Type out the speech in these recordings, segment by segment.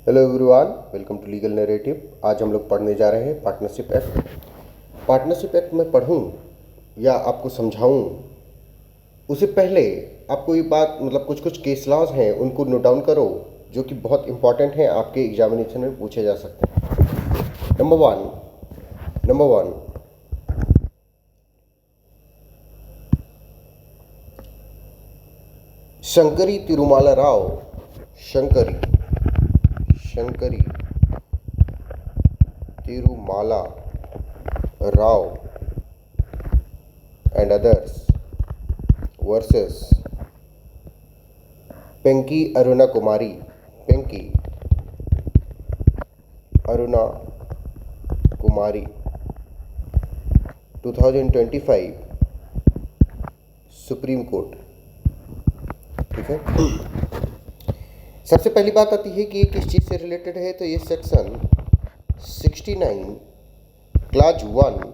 Hello everyone, welcome to legal narrative. आज हम लोग पढ़ने जा रहे हैं पार्टनरशिप एक्ट। पार्टनरशिप एक्ट में पढ़ूं या आपको समझाऊं, उससे पहले आपको ये बात कुछ कुछ केस लॉज हैं उनको नोट डाउन करो, जो कि बहुत इंपॉर्टेंट हैं, आपके एग्जामिनेशन में पूछे जा सकते हैं। Number one, Shankari Tirumala Rao, Shankari Tirumala Rao and others versus Penki Aruna Kumari, 2025 supreme Court. ठीक है, सबसे पहली बात आती है कि ये किस चीज़ से रिलेटेड है। तो ये सेक्शन 69 क्लाज 1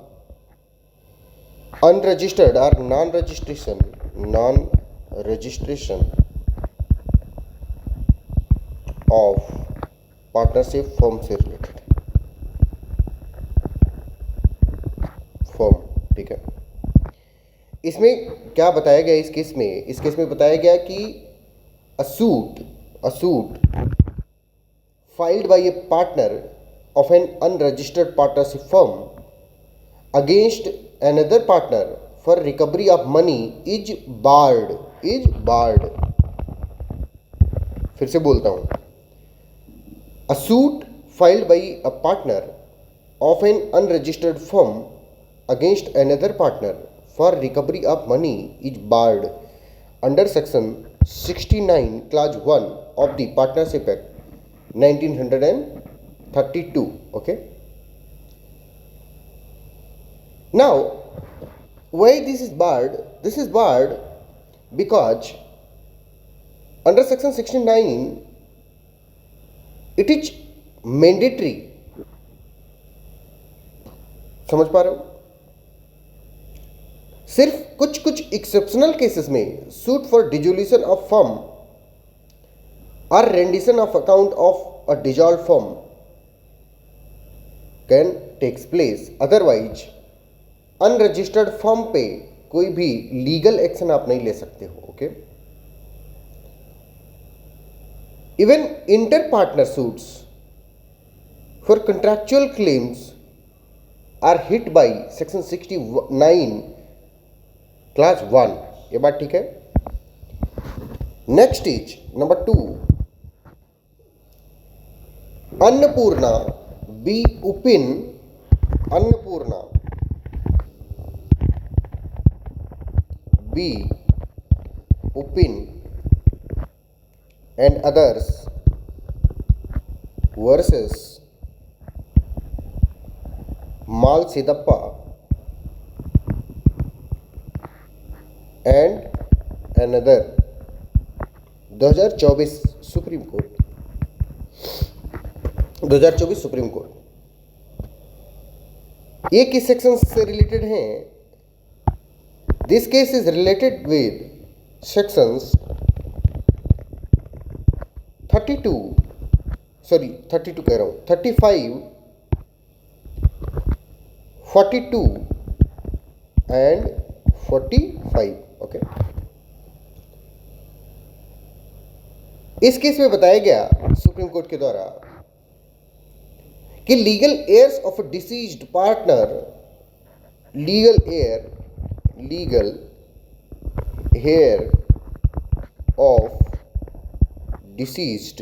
अनरजिस्टर्ड और non registration of partnership firm से रिलेटेड फर्म। ठीक है, इसमें क्या बताया गया इस केस में बताया गया कि a suit filed by a partner of an unregistered partnership firm against another partner for recovery of money is barred। फिर से बोलता हूं, a suit filed by a partner of an unregistered firm against another partner for recovery of money is barred under section 69 clause 1 of the Partnership Act 1932. Okay, now why this is barred? This is barred because under section 69 it is mandatory। समझ पा रहे हो? सिर्फ कुछ कुछ exceptional cases में suit for dissolution of firm और rendition of account of a dissolved firm can takes place. Otherwise unregistered firm पे कोई भी लीगल एक्शन आप नहीं ले सकते हो। Okay, even inter partner suits for contractual claims are hit by section 69 clause 1। ये बात ठीक है। Next is number 2, Annapurna B Upin and others versus Mal Sidappa and another 2024 Supreme court. ये किस सेक्शन से रिलेटेड हैं? This case is related with sections 32 कह रहा हूं, 35, 42 एंड 45। ओके, इस केस में बताया गया सुप्रीम कोर्ट के द्वारा कि legal heirs of a deceased partner, legal heir of deceased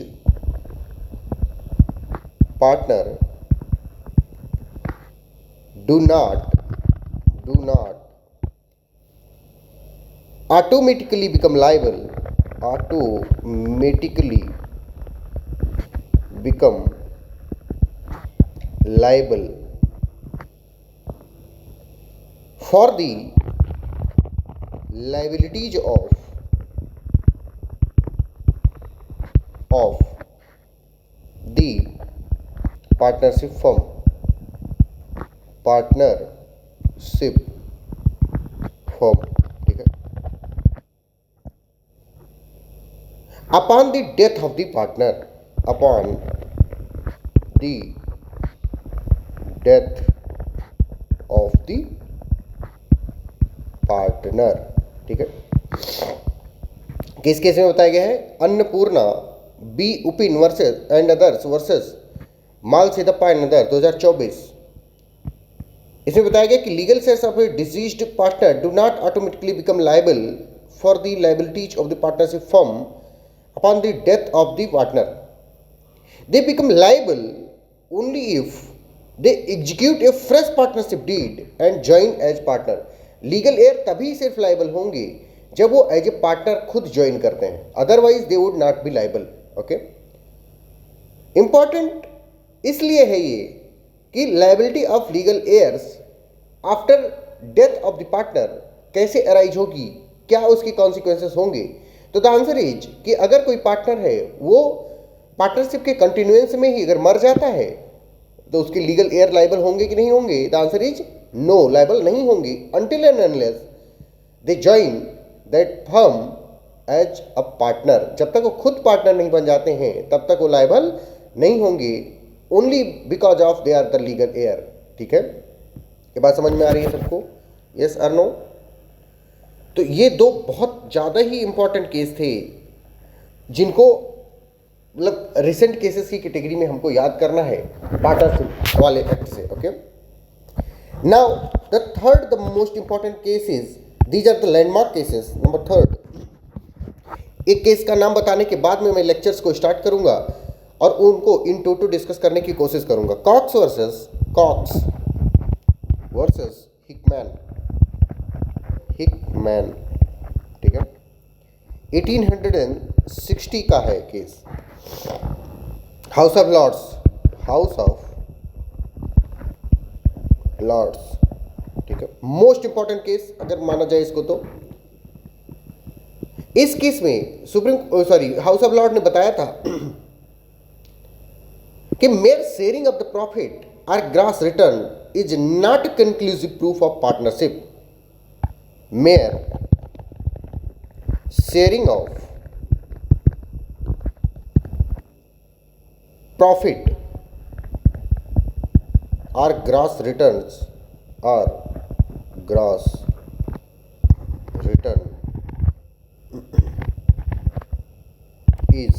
partner do not automatically become liable for the liabilities of the partnership firm। ठीक है, upon the death of the partner, the death of the partner. ठीक है, किस केस में बताया गया है? Annapurna B Upin versus and others versus Mal Sidappa and other 2024। इसमें बताया गया कि legal shares of a deceased partner do not automatically become liable for the liabilities of the partnership firm upon the death of the partner. They become liable only if they execute a fresh partnership deed and join as partner. Legal heir तभी सिर्फ liable होंगे जब वो as a partner खुद join करते हैं, otherwise they would not be liable. Okay, important इसलिए है ये कि liability of legal heirs after death of the partner कैसे अराइज होगी, क्या उसके कॉन्सिक्वेंसेस होंगे। तो द आंसर इज कि अगर कोई पार्टनर है वो पार्टनरशिप के कंटिन्यूएंस में ही अगर मर जाता है तो उसके लीगल एयर लायबल होंगे कि नहीं होंगे? The answer is no, liable नहीं होंगे until and unless they join that firm as a partner। जब तक वो खुद पार्टनर नहीं बन जाते हैं तब तक वो लायबल नहीं होंगे, only because of they are the legal heir. ठीक है, ये बात समझ में आ रही है सबको? यस और नो? तो ये दो बहुत ज़्यादा ही इंपॉर्टेंट केस थे जिनको मतलब रिसेंट केसेस की कैटेगरी में हमको याद करना है पार्टनरशिप वाले एक्ट से। Okay, now the third the most important case is, these are the landmark cases। number third, एक केस का नाम बताने के बाद में मैं लेक्चर्स को स्टार्ट करूंगा और उनको इन टोटो डिस्कस करने की कोशिश करूंगा। Cox versus Hickman. ठीक है, 1860 का है केस, हाउस ऑफ लॉर्ड्स। ठीक है, मोस्ट इंपॉर्टेंट केस अगर माना जाए इसको तो। इस केस में हाउस ऑफ लॉर्ड ने बताया था कि mere sharing of the profit और gross return is not conclusive proof of partnership. Mere sharing of profit or gross returns or gross return is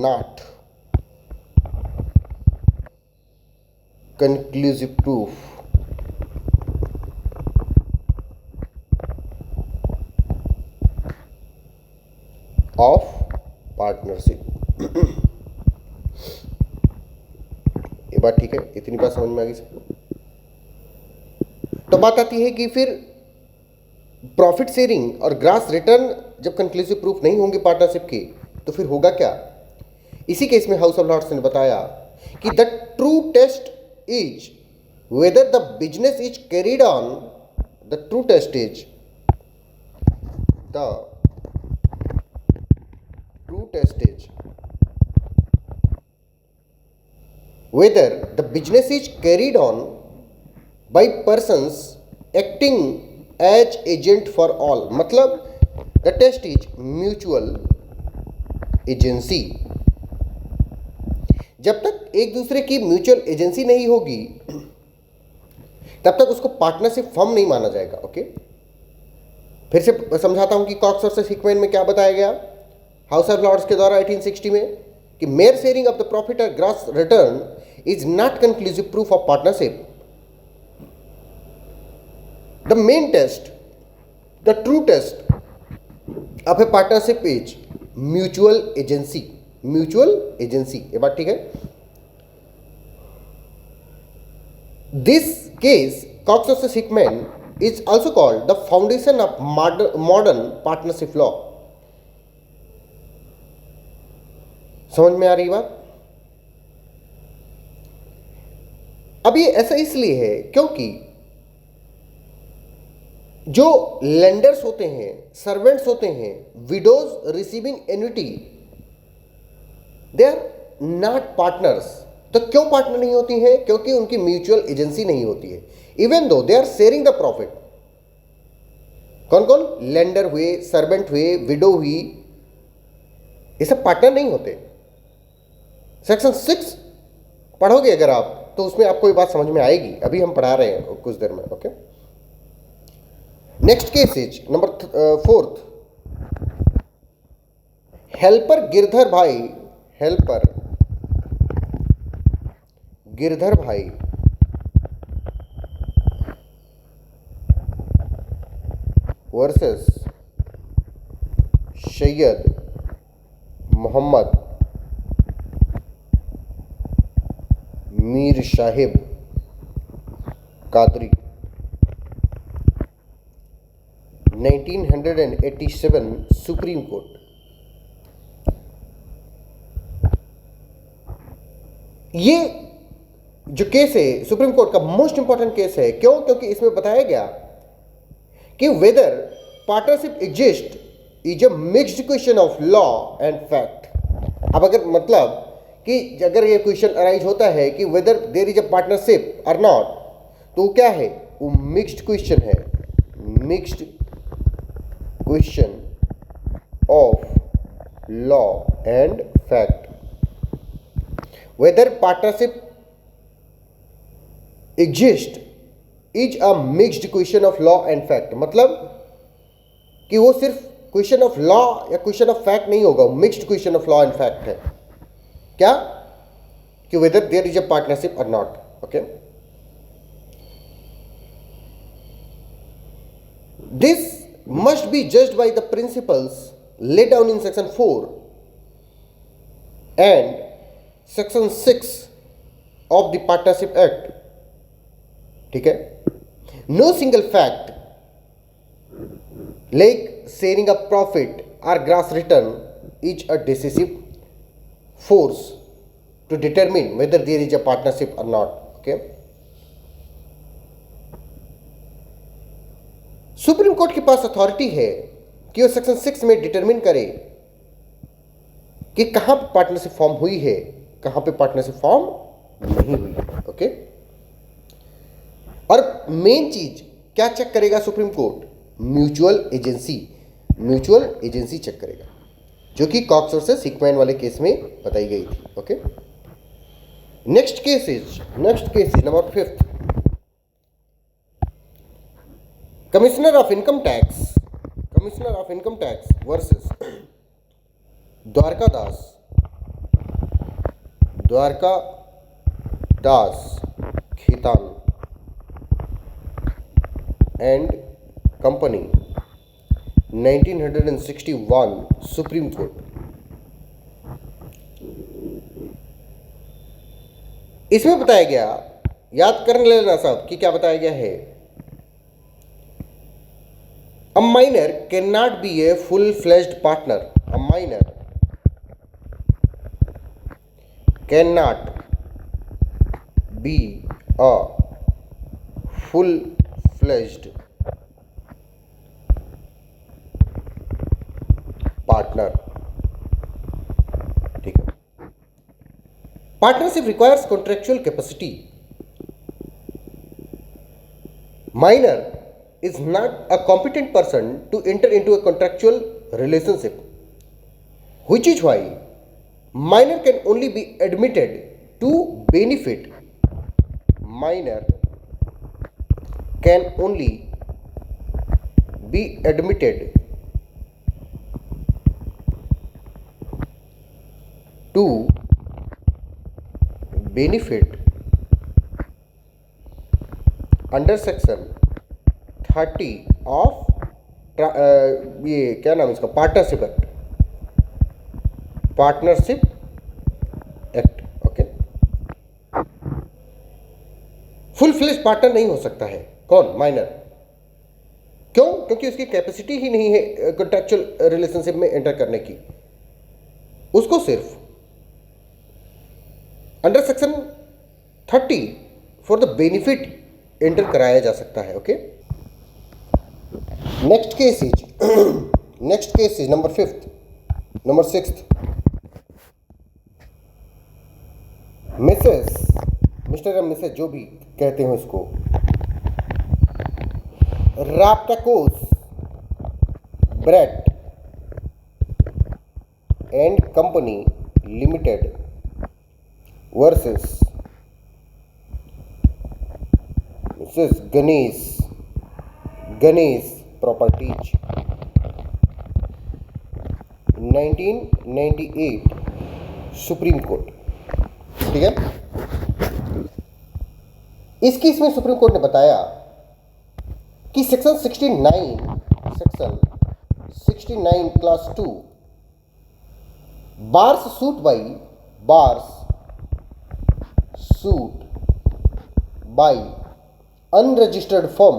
not conclusive proof of partnership। ये बात ठीक है, इतनी बात समझ में आ गई सबको? तो बात आती है कि फिर प्रॉफिट शेयरिंग और ग्रॉस रिटर्न जब कंक्लूसिव प्रूफ नहीं होंगे पार्टनरशिप के तो फिर होगा क्या? इसी केस में हाउस ऑफ लॉर्ड्स ने बताया कि the true test is whether the business is carried on, the true test is whether the business is carried on by persons acting as agent for all। मतलब the test is mutual agency। जब तक एक दूसरे की mutual agency नहीं होगी तब तक उसको पार्टनरशिप फर्म नहीं माना जाएगा। ओके, फिर से समझाता हूं कि कॉक्स वर्सेस हिकमैन में क्या बताया गया हाउस ऑफ लॉर्ड्स के द्वारा 1860 में कि mere sharing of the profit और gross return is not conclusive proof of partnership। The main test, the true test of a partnership is mutual agency। ये बात ठीक है? This case, Cox versus Hickman, is also called the foundation of modern partnership law। समझ में आ रही बात? अब ये ऐसा इसलिए है क्योंकि जो लेंडर्स होते हैं, सर्वेंट्स होते हैं, widows receiving annuity, they are not partners. तो क्यों पार्टनर नहीं होती हैं? क्योंकि उनकी म्यूचुअल एजेंसी नहीं होती है, even though they are sharing the profit. कौन कौन? लेंडर हुए, सर्वेंट हुए, विडो हुई, ये सब पार्टनर नहीं होते। सेक्शन 6 पढ़ोगे अगर आप तो उसमें आपको ये बात समझ में आएगी। अभी हम पढ़ा रहे हैं कुछ देर में। Okay, next case is number 4th। Helper Girdhar Bhai, Helper Girdhar Bhai versus Syed Mohammad Mir Sahib Qadri 1987 supreme court. ये जो केस है सुप्रीम कोर्ट का मोस्ट इंपॉर्टेंट केस है। क्यों? क्योंकि इसमें बताया गया कि whether partnership exist is a mixed question of law and fact. अब अगर मतलब कि अगर ये क्वेश्चन अराइज होता है कि whether there is a partnership और नॉट, तो क्या है? वो मिक्स्ड क्वेश्चन है, mixed question of law and fact. Whether partnership exist is a mixed question of law and fact, मतलब कि वो सिर्फ क्वेश्चन ऑफ लॉ या क्वेश्चन ऑफ फैक्ट नहीं होगा, mixed question of law and fact है। क्या? कि whether there is a partnership और not. Okay, this must be judged by the principles laid down in section 4 and section 6 of the partnership act। ठीक है, no single fact like sharing a profit or gross return is a decisive force to determine whether there is a partnership or not। okay, supreme court के पास authority है कि वो section 6 में determine करे कि कहां पे पार्टनरशिप फॉर्म हुई है, कहां पे पार्टनरशिप फॉर्म नहीं हुई है। ओके, और मेन चीज क्या चेक करेगा supreme court? Mutual agency, mutual agency check करेगा, जो कि कॉक्स वर्सेस हिकमैन वाले केस में बताई गई थी। Okay, next case is number 5th। Commissioner of income tax versus Dwarka Das Khetan and company 1961 supreme court. इसमें बताया गया, याद कर लेना साहब कि क्या बताया गया है। A minor cannot be a full-fledged partner. A minor cannot be a full-fledged partner। ठीक है, partnership requires contractual capacity। Minor is not a competent person to enter into a contractual relationship, which is why minor can only be admitted to benefit. Minor can only be admitted to benefit under section 30 of ये क्या नाम है इसका, partnership act. Okay, full fledge partner नहीं हो सकता है कौन? माइनर। क्यों? क्योंकि उसकी कैपेसिटी ही नहीं है कॉन्ट्रैक्चुअल रिलेशनशिप में एंटर करने की। उसको सिर्फ under section 30 for the benefit enter कराया जा सकता है। Okay, next case is number 6th। Mister या मिसेस जो भी कहते हैं उसको, Raptakos Brett and company limited versus This Ganesh Properties 1998 Supreme Court. ठीक है, इस केस में सुप्रीम कोर्ट ने बताया कि section 69 clause 2 bars suit bye unregistered firm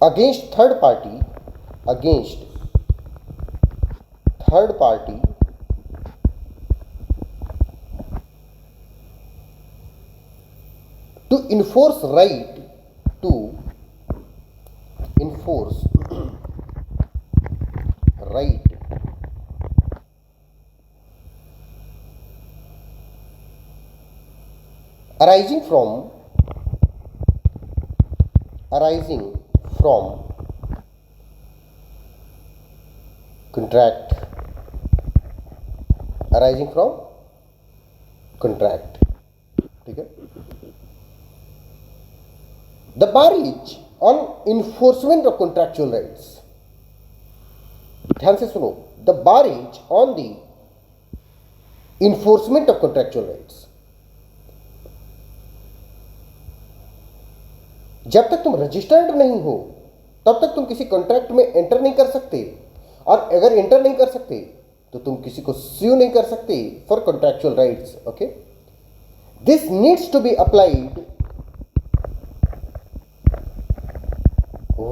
against third party to enforce right arising from contract ठीक है। The bar is on enforcement of contractual rights। ध्यान से सुनो, the bar is on the enforcement of contractual rights। जब तक तुम registered नहीं हो तब तक तुम किसी कॉन्ट्रैक्ट में एंटर नहीं कर सकते, और अगर एंटर नहीं कर सकते तो तुम किसी को स्यू नहीं कर सकते for contractual rights. Okay, this needs to be applied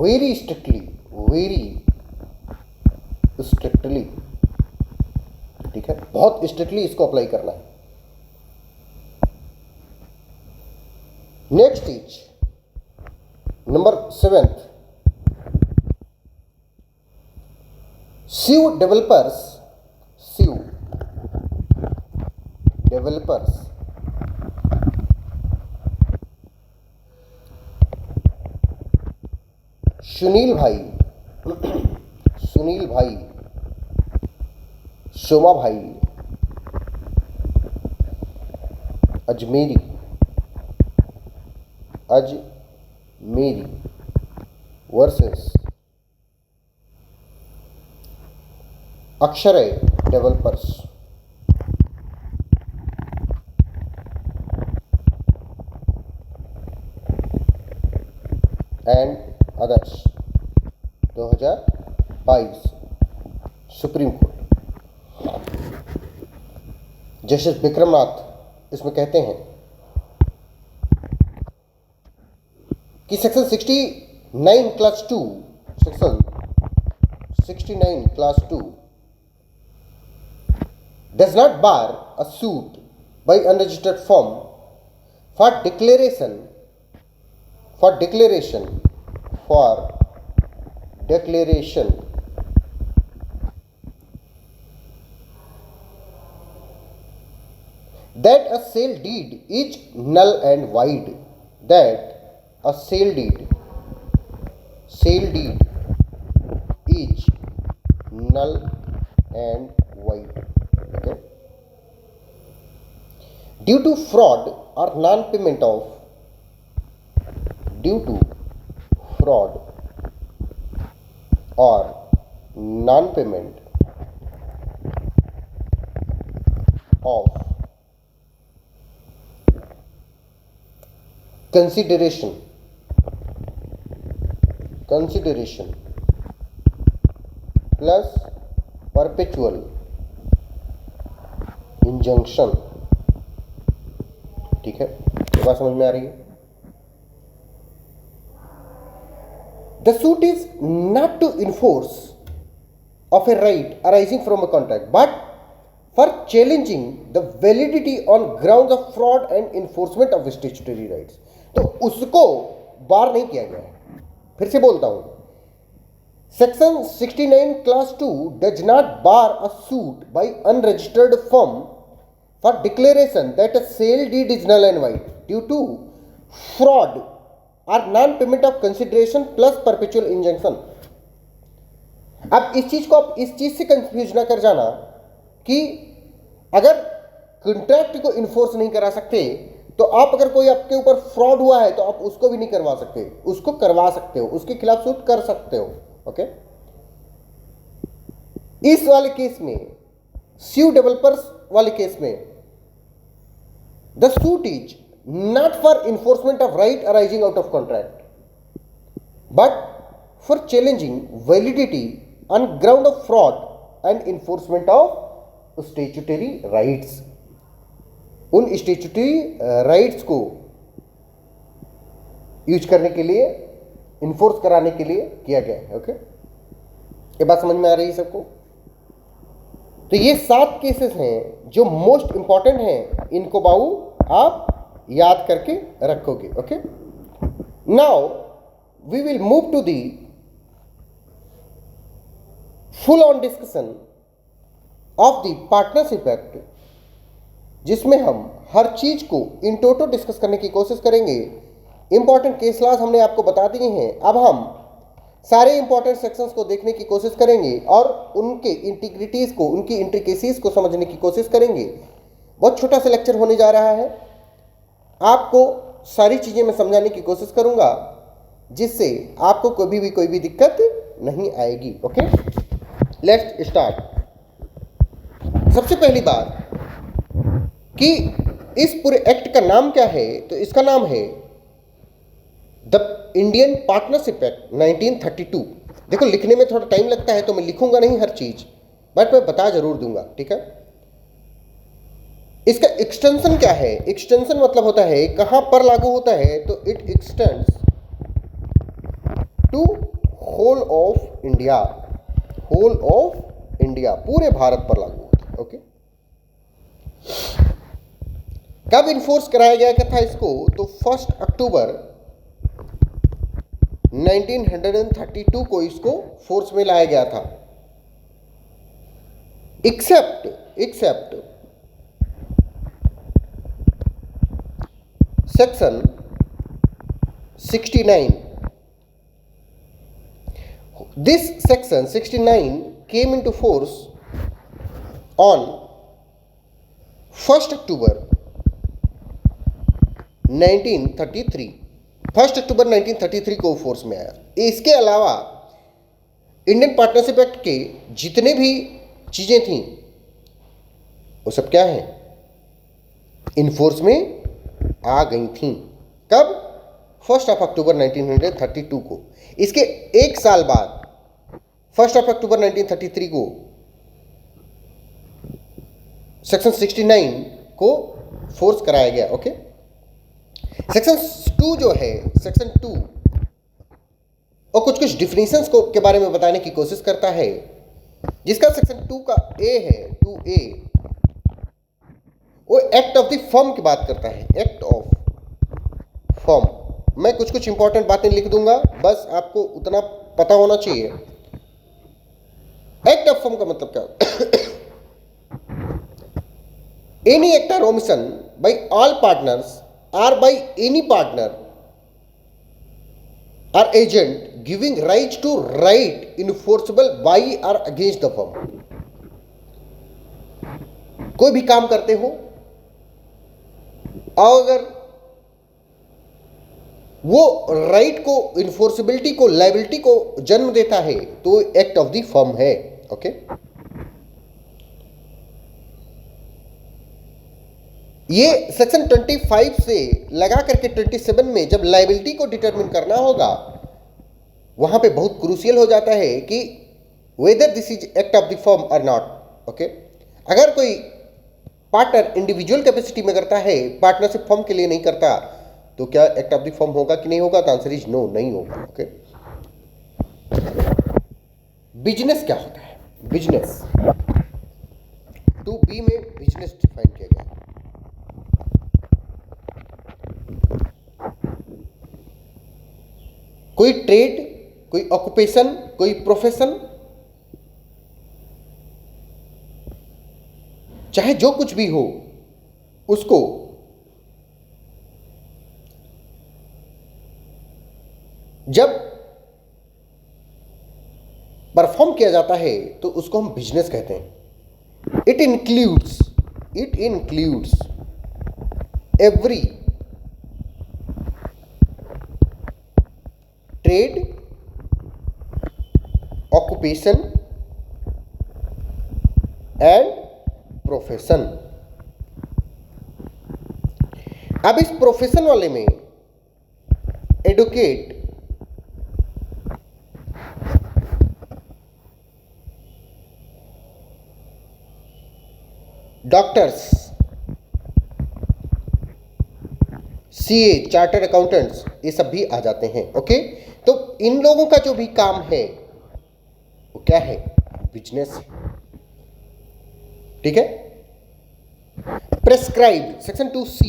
very strictly ठीक है, बहुत स्ट्रिक्टली इसको अप्लाई करना है। Next is number 7, sue developers Sunil bhai, Shoma bhai, Ajmeri versus Akshaya developers and others 2022 Supreme Court. Justice Vikramnath इसमें कहते हैं कि section 69 clause 2 does not bar a suit by unregistered firm for declaration that a sale deed is null and void, is null and void, okay, due to fraud or non-payment of consideration plus perpetual injunction। ठीक है, ये बात समझ में आ रही है। The suit is not to enforce of a right arising from a contract, but for challenging the validity on grounds of fraud and enforcement of statutory rights। तो उसको बार नहीं किया गया है। फिर से बोलता हूं, section 69 clause 2 does not bar a suit bye unregistered firm for declaration that a sale deed is null and void due to fraud or non-payment of consideration plus perpetual injunction। अब इस चीज को आप इस चीज से कंफ्यूज ना कर जाना कि अगर कॉन्ट्रैक्ट को इन्फोर्स नहीं करा सकते तो आप अगर कोई आपके ऊपर फ्रॉड हुआ है तो आप उसको भी नहीं करवा सकते, उसको करवा सकते हो, उसके खिलाफ सूट कर सकते हो। ओके, इस वाले केस में स्यू डेवलपर्स वाले केस में the suit is not for enforcement of right arising out of contract but for challenging validity on ground of fraud and enforcement of statutory rights. उन स्टैट्यूटरी राइट्स को use करने के लिए, enforce कराने के लिए किया गया है। ओके, ये बात समझ में आ रही है सबको? तो ये 7 केसेस हैं जो मोस्ट इंपॉर्टेंट हैं, इनको बाबू आप याद करके रखोगे। Okay, now we will move to the full on discussion of the partnership act, जिसमें हम हर चीज को इन टोटल डिस्कस करने की कोशिश करेंगे। इंपॉर्टेंट केस लॉज हमने आपको बता दिए हैं, अब हम सारे इंपॉर्टेंट सेक्शंस को देखने की कोशिश करेंगे और उनके इंटीग्रिटीज को, उनकी इंट्रिकेसीज को समझने की कोशिश करेंगे। बहुत छोटा सा लेक्चर होने जा रहा है, आपको सारी चीजें मैं समझाने की कोशिश करूंगा जिससे आपको कभी भी कोई भी दिक्कत नहीं आएगी। Okay, let's start. सबसे पहली बात कि इस पूरे एक्ट का नाम क्या है, तो इसका नाम है द इंडियन पार्टनरशिप एक्ट 1932। देखो, लिखने में थोड़ा टाइम लगता है तो मैं लिखूंगा नहीं हर चीज, बट मैं बता जरूर दूंगा। ठीक है, इसका एक्सटेंशन क्या है? एक्सटेंशन मतलब होता है कहां पर लागू होता है, तो it extends to whole of India. Whole of India, पूरे भारत पर लागू होता है। ओके, कब इन्फोर्स कराया गया था इसको, तो 1 अक्टूबर 1932 को इसको फोर्स में लाया गया था। Except section 69। This section 69 came into force on 1 October 1933। 1 October 1933 को फोर्स में आया। इसके अलावा इंडियन पार्टनरशिप एक्ट के जितने भी चीजें थी वो सब क्या है, इनफोर्स में आ गई थी। कब? 1 अक्टूबर 1932 को। इसके एक साल बाद 1 अक्टूबर 1933 को सेक्शन 69 को फोर्स कराया गया। ओके, सेक्शन 2 जो है, सेक्शन 2 और कुछ डिफिनेशंस को के बारे में बताने की कोशिश करता है, जिसका सेक्शन 2 का ए है, 2A, वो एक्ट ऑफ द फर्म की बात करता है। Act of firm. मैं कुछ इंपॉर्टेंट बातें लिख दूंगा, बस आपको उतना पता होना चाहिए। एक्ट ऑफ फर्म का मतलब क्या? एनी एक्ट और omission by all partners or by any partner or agent giving rise to right enforceable by or against the firm। कोई भी काम करते हो और अगर वो राइट को, इन्फोर्सिबिलिटी को, लाइबिलिटी को जन्म देता है तो एक्ट ऑफ द फर्म है। ओके, ये सेक्शन 25 से लगा करके 27 में जब लाइबिलिटी को डिटरमिन करना होगा, वहां पे बहुत क्रूशियल हो जाता है कि whether this is act of the firm or not. Okay, अगर कोई पार्टनर इंडिविजुअल कैपेसिटी में करता है, पार्टनरशिप फर्म के लिए नहीं करता, तो क्या एक्ट ऑफ द फर्म होगा कि नहीं होगा? तो आंसर इज नो, नहीं होगा। ओके, बिजनेस क्या होता है? बिजनेस 2B में बिजनेस डिफाइन किया गया है। कोई ट्रेड, कोई ऑक्यूपेशन, कोई प्रोफेशन, चाहे जो कुछ भी हो, उसको जब परफॉर्म किया जाता है तो उसको हम बिजनेस कहते हैं। It includes every trade, occupation and profession. अब इस प्रोफेशन वाले में advocate, doctors, CA, chartered accountants, ये सब भी आ जाते हैं। ओके, तो इन लोगों का जो भी काम है वो क्या है? बिजनेस। ठीक है। प्रेस्क्राइब, सेक्शन 2C,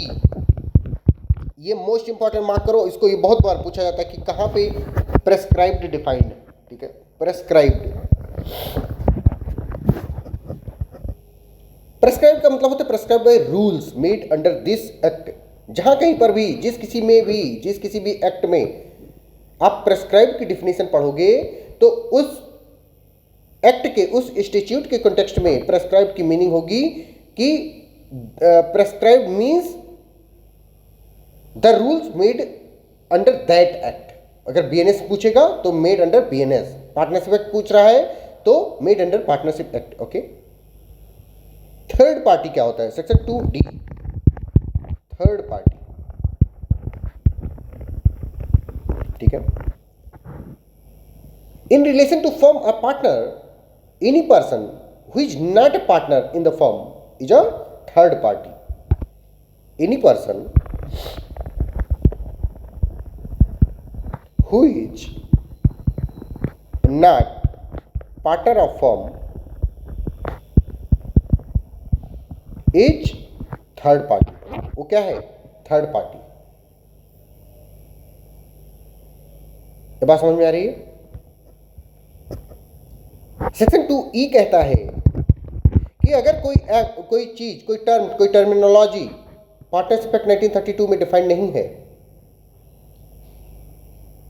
ये मोस्ट इंपॉर्टेंट मार्क करो इसको, ये बहुत बार पूछा जाता है कि कहां पे प्रेस्क्राइब्ड डिफाइंड है। ठीक है, प्रेस्क्राइब का मतलब होता है prescribe by rules made under this act. जहां कहीं पर भी, जिस किसी भी एक्ट में आप प्रेस्क्राइब की डिफिनेशन पढ़ोगे तो उस एक्ट के, उस स्टैट्यूट के कॉन्टेक्स्ट में प्रेस्क्राइब की मीनिंग होगी कि prescribe means the rules made under that act. अगर बीएनएस पूछेगा तो made under BNS, partnership act पूछ रहा है तो made under partnership act. Okay, third party क्या होता है? Section 2D, third party. ठीक है। In relation to firm a partner, any person who is not a partner in the firm is a third party. Any person who is not partner of firm is third party। वो क्या है? Third party. ये बात समझ में आ रही है? सेक्शन 2E कहता है कि अगर कोई चीज, कोई टर्म, कोई टर्मिनोलॉजी पार्टनरशिप एक्ट 1932 में डिफाइंड नहीं है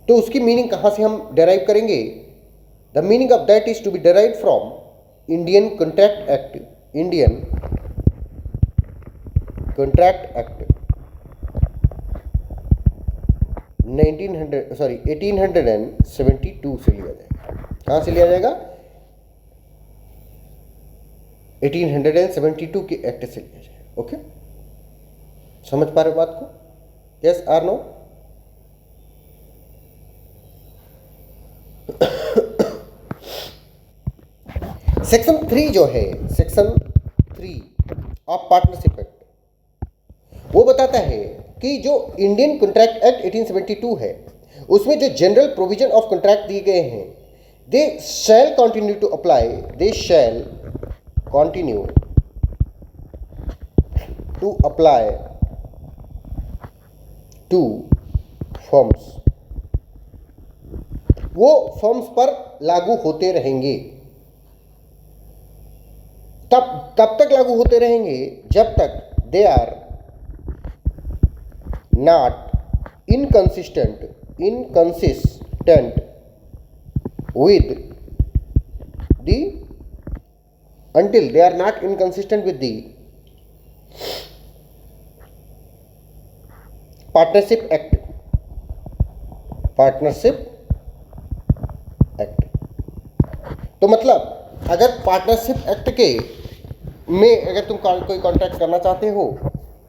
तो उसकी मीनिंग कहां से हम डेराइव करेंगे? The meaning of that is to be derive from Indian contract act, Indian contract act 1872 से लिया जाएगा। कहां से लिया जाएगा? 1872 के एक्ट से लिया जाएगा। ओके, समझ पा रहे हो बात को? Yes are no? सेक्शन 3 जो है, सेक्शन 3 ऑफ पार्टनरशिप एक्ट, वो बताता है कि जो इंडियन कॉन्ट्रैक्ट एक्ट 1872 है उसमें जो जनरल प्रोविजन ऑफ कॉन्ट्रैक्ट दिए गए हैं, they shall continue to apply, they shall continue to apply to firms. वो फर्म्स पर लागू होते रहेंगे। तब तक लागू होते रहेंगे जब तक they are not inconsistent with the until they are not inconsistent with the partnership act। तो मतलब अगर पार्टनरशिप एक्ट के में अगर तुम कोई कॉन्ट्रैक्ट करना चाहते हो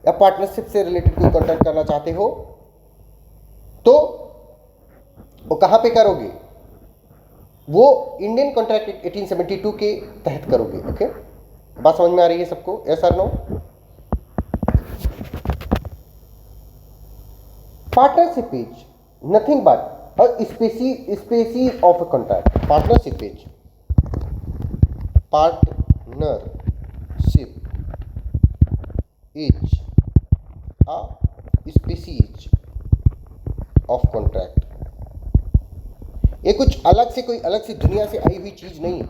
या पार्टनरशिप से रिलेटेड कोई कॉन्ट्रैक्ट करना चाहते हो तो वो कहाँ पे करोगे? वो इंडियन कॉन्ट्रैक्ट एक्ट 1872 के तहत करोगे। ओके, बात समझ में आ रही है सबको? यस और no? Partnership is nothing but a species of a contract. Partnership is a species of contract। ये कुछ अलग से, कोई अलग सी दुनिया से आई हुई चीज नहीं।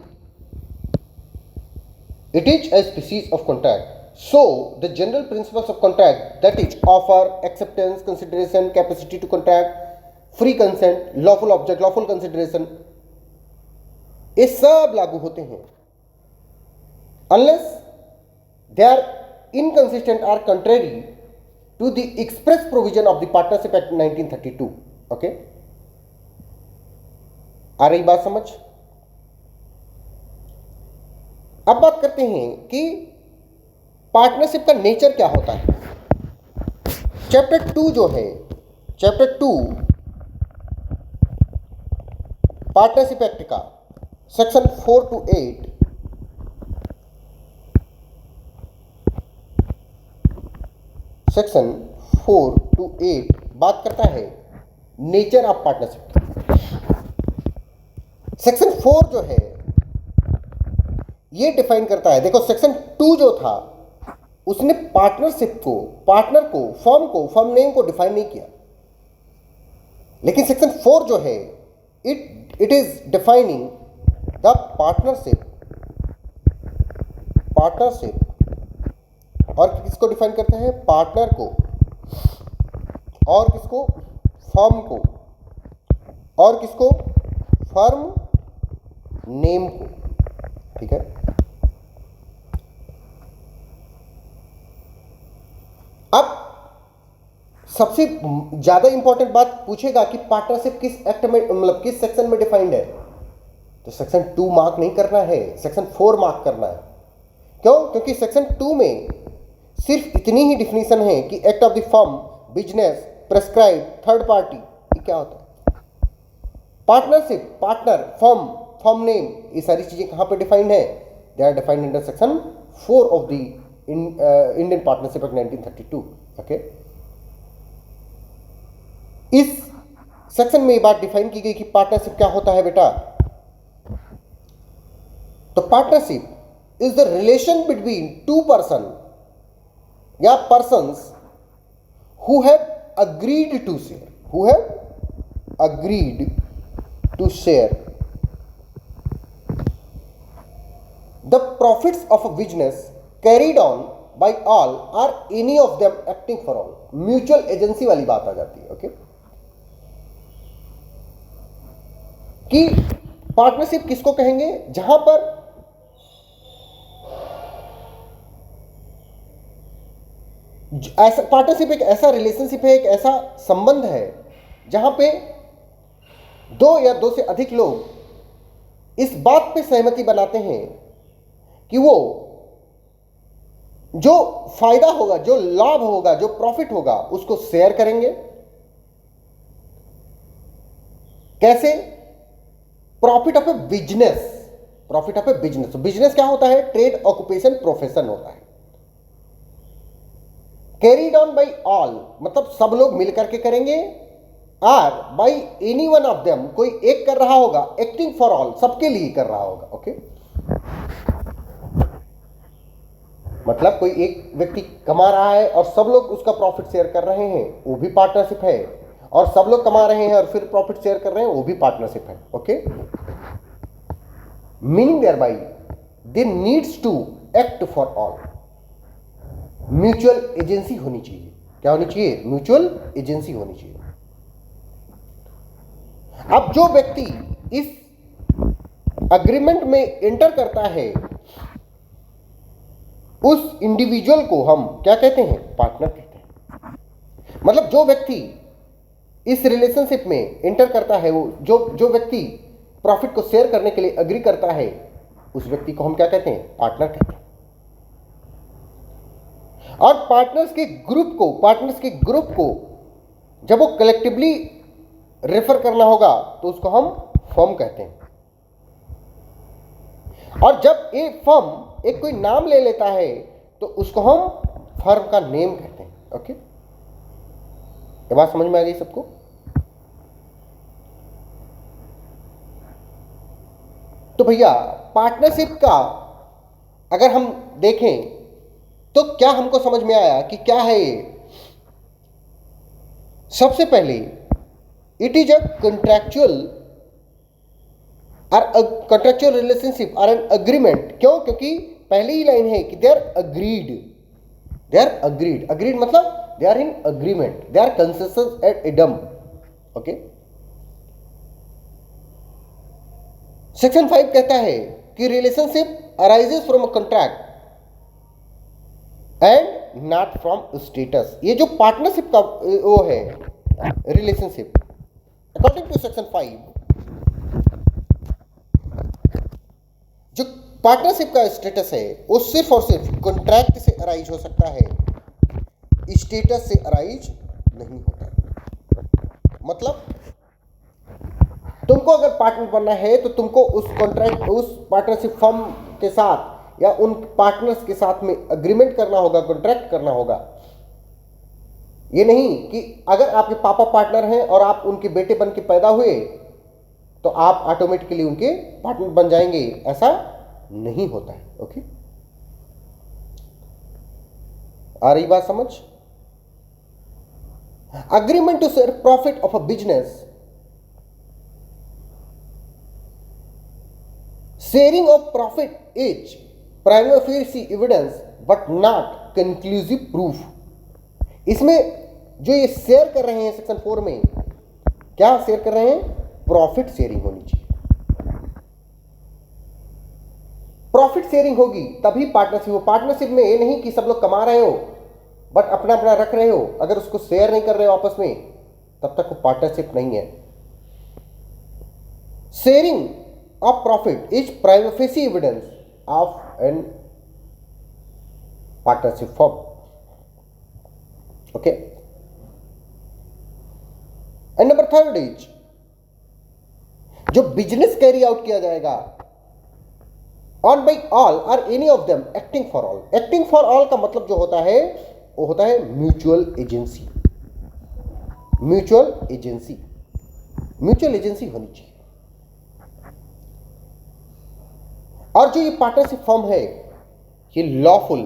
It is a species of contract. So the general principles of contract, that is offer, acceptance, consideration, capacity to contract, free consent, lawful object, lawful consideration, ये सब लागू होते हैं unless they are inconsistent or contrary to the express provision of the partnership act 1932। Okay, आ रही बात समझ? अब बात करते हैं कि पार्टनरशिप का नेचर क्या होता है। चैप्टर 2 जो है, चैप्टर 2 पार्टनरशिप एक्ट का सेक्शन 4 to 8 सेक्शन 4 to 8 बात करता है नेचर ऑफ पार्टनरशिप। सेक्शन 4 जो है ये डिफाइन करता है, देखो सेक्शन 2 जो था उसने पार्टनरशिप को, पार्टनर को, फर्म नेम को डिफाइन नहीं किया, लेकिन सेक्शन 4 जो है it is defining the partnership और किसको डिफाइन करते हैं? पार्टनर को, और किसको? फर्म को, और किसको? फर्म नेम को। ठीक है, अब सबसे ज्यादा इंपॉर्टेंट बात पूछेगा कि पार्टनरशिप किस एक्ट में, मतलब किस सेक्शन में डिफाइंड है, तो सेक्शन 2 मार्क नहीं करना है, सेक्शन 4 मार्क करना है। क्यों? क्योंकि सेक्शन 2 में सिर्फ इतनी ही डिफिनीशन है कि act of the firm, business, prescribe, third party, ये क्या होता है? पार्टनरशिप, पार्टनर, फर्म नेम, ये सारी चीजें कहां पे डिफाइंड है? They are defined under section 4 of the Indian partnership act 1932। Okay, इस सेक्शन में ये बात डिफाइन की गई कि पार्टनरशिप क्या होता है बेटा। तो partnership is the relation between two person या persons who have agreed to share the profits of a business carried on by all or any of them acting for all। Mutual agency वाली बात आ जाती है। Okay, कि partnership किसको कहेंगे? जहां पर ऐसा पार्टनरशिप एक ऐसा रिलेशनशिप है, एक ऐसा संबंध है जहां पे दो या दो से अधिक लोग इस बात पे सहमति बनाते हैं कि वो जो फायदा होगा, जो लाभ होगा, जो प्रॉफिट होगा, उसको शेयर करेंगे। कैसे? Profit of A business, profit of A business. Business क्या होता है? ट्रेड, ऑक्यूपेशन, प्रोफेशन होता है। कैरीड ऑन बाई ऑल मतलब सब लोग मिलकर के करेंगे, और by any one of them, कोई एक कर रहा होगा, एक्टिंग फॉर ऑल, सबके लिए कर रहा होगा। ओके, मतलब कोई एक व्यक्ति कमा रहा है और सब लोग उसका प्रॉफिट शेयर कर रहे हैं, वो भी पार्टनरशिप है, और सब लोग कमा रहे हैं और फिर प्रॉफिट शेयर कर रहे हैं, वो भी पार्टनरशिप है। Okay, meaning thereby they needs to act for all. Mutual agency होनी चाहिए। क्या होनी चाहिए? म्यूचुअल एजेंसी होनी चाहिए। अब जो व्यक्ति इस अग्रीमेंट में एंटर करता है, उस इंडिविजुअल को हम क्या कहते हैं? पार्टनर कहते हैं। मतलब जो व्यक्ति इस रिलेशनशिप में एंटर करता है, वो जो व्यक्ति प्रॉफिट को शेयर करने के लिए अग्री करता है, उस व्यक्ति को हम क्या कहते हैं? पार्टनर कहते हैं। और पार्टनर्स के ग्रुप को जब वो कलेक्टिवली रेफर करना होगा तो उसको हम फर्म कहते हैं। और जब एक फर्म एक कोई नाम ले लेता है तो उसको हम फर्म का नेम कहते हैं। ओके, ये बात समझ में आ गई सबको? तो भैया पार्टनरशिप का अगर हम देखें तो क्या हमको समझ में आया कि क्या है ये? सबसे पहले it is a contractual relationship और एन अग्रीमेंट। क्यों? क्योंकि पहली ही लाइन है कि दे आर अग्रीड। अग्रीड मतलब they are in agreement, they are consensus ad idem. Okay, section 5 कहता है कि relationship arises from a contract and not from status. ये जो पार्टनरशिप का वो है रिलेशनशिप, अकॉर्डिंग टू सेक्शन 5, जो पार्टनरशिप का स्टेटस है वो सिर्फ और सिर्फ कॉन्ट्रैक्ट से अराइज हो सकता है, स्टेटस से अराइज नहीं होता। मतलब तुमको अगर पार्टनर बनना है तो तुमको उस कॉन्ट्रैक्ट, उस पार्टनरशिप फर्म के साथ या उन पार्टनर्स के साथ में एग्रीमेंट करना होगा, कॉन्ट्रैक्ट करना होगा। ये नहीं कि अगर आपके पापा पार्टनर हैं और आप उनके बेटे बन के पैदा हुए तो आप ऑटोमेटिकली उनके पार्टनर बन जाएंगे, ऐसा नहीं होता है। ओके, आ रही बात समझ? Agreement to share profit of a business, sharing of profit is prima facie evidence but not conclusive proof। इसमें जो ये शेयर कर रहे हैं सेक्शन 4 में, क्या शेयर कर रहे हैं? प्रॉफिट शेयरिंग होनी चाहिए। प्रॉफिट शेयरिंग होगी तभी पार्टनरशिप हो। पार्टनरशिप में ये नहीं कि सब लोग कमा रहे हो बट अपना अपना रख रहे हो, अगर उसको शेयर नहीं कर रहे हो आपस में, तब तक वो पार्टनरशिप नहीं है। Sharing of profit is prima facie evidence of an partnership form. Okay, and number 3 is जो बिजनेस कैरी आउट किया जाएगा on by all or any of them acting for all. Acting for all का मतलब जो होता है वो होता है mutual agency. Mutual agency, mutual agency होनी चाहिए। और जो ये पार्टनरशिप फर्म है ये लॉफुल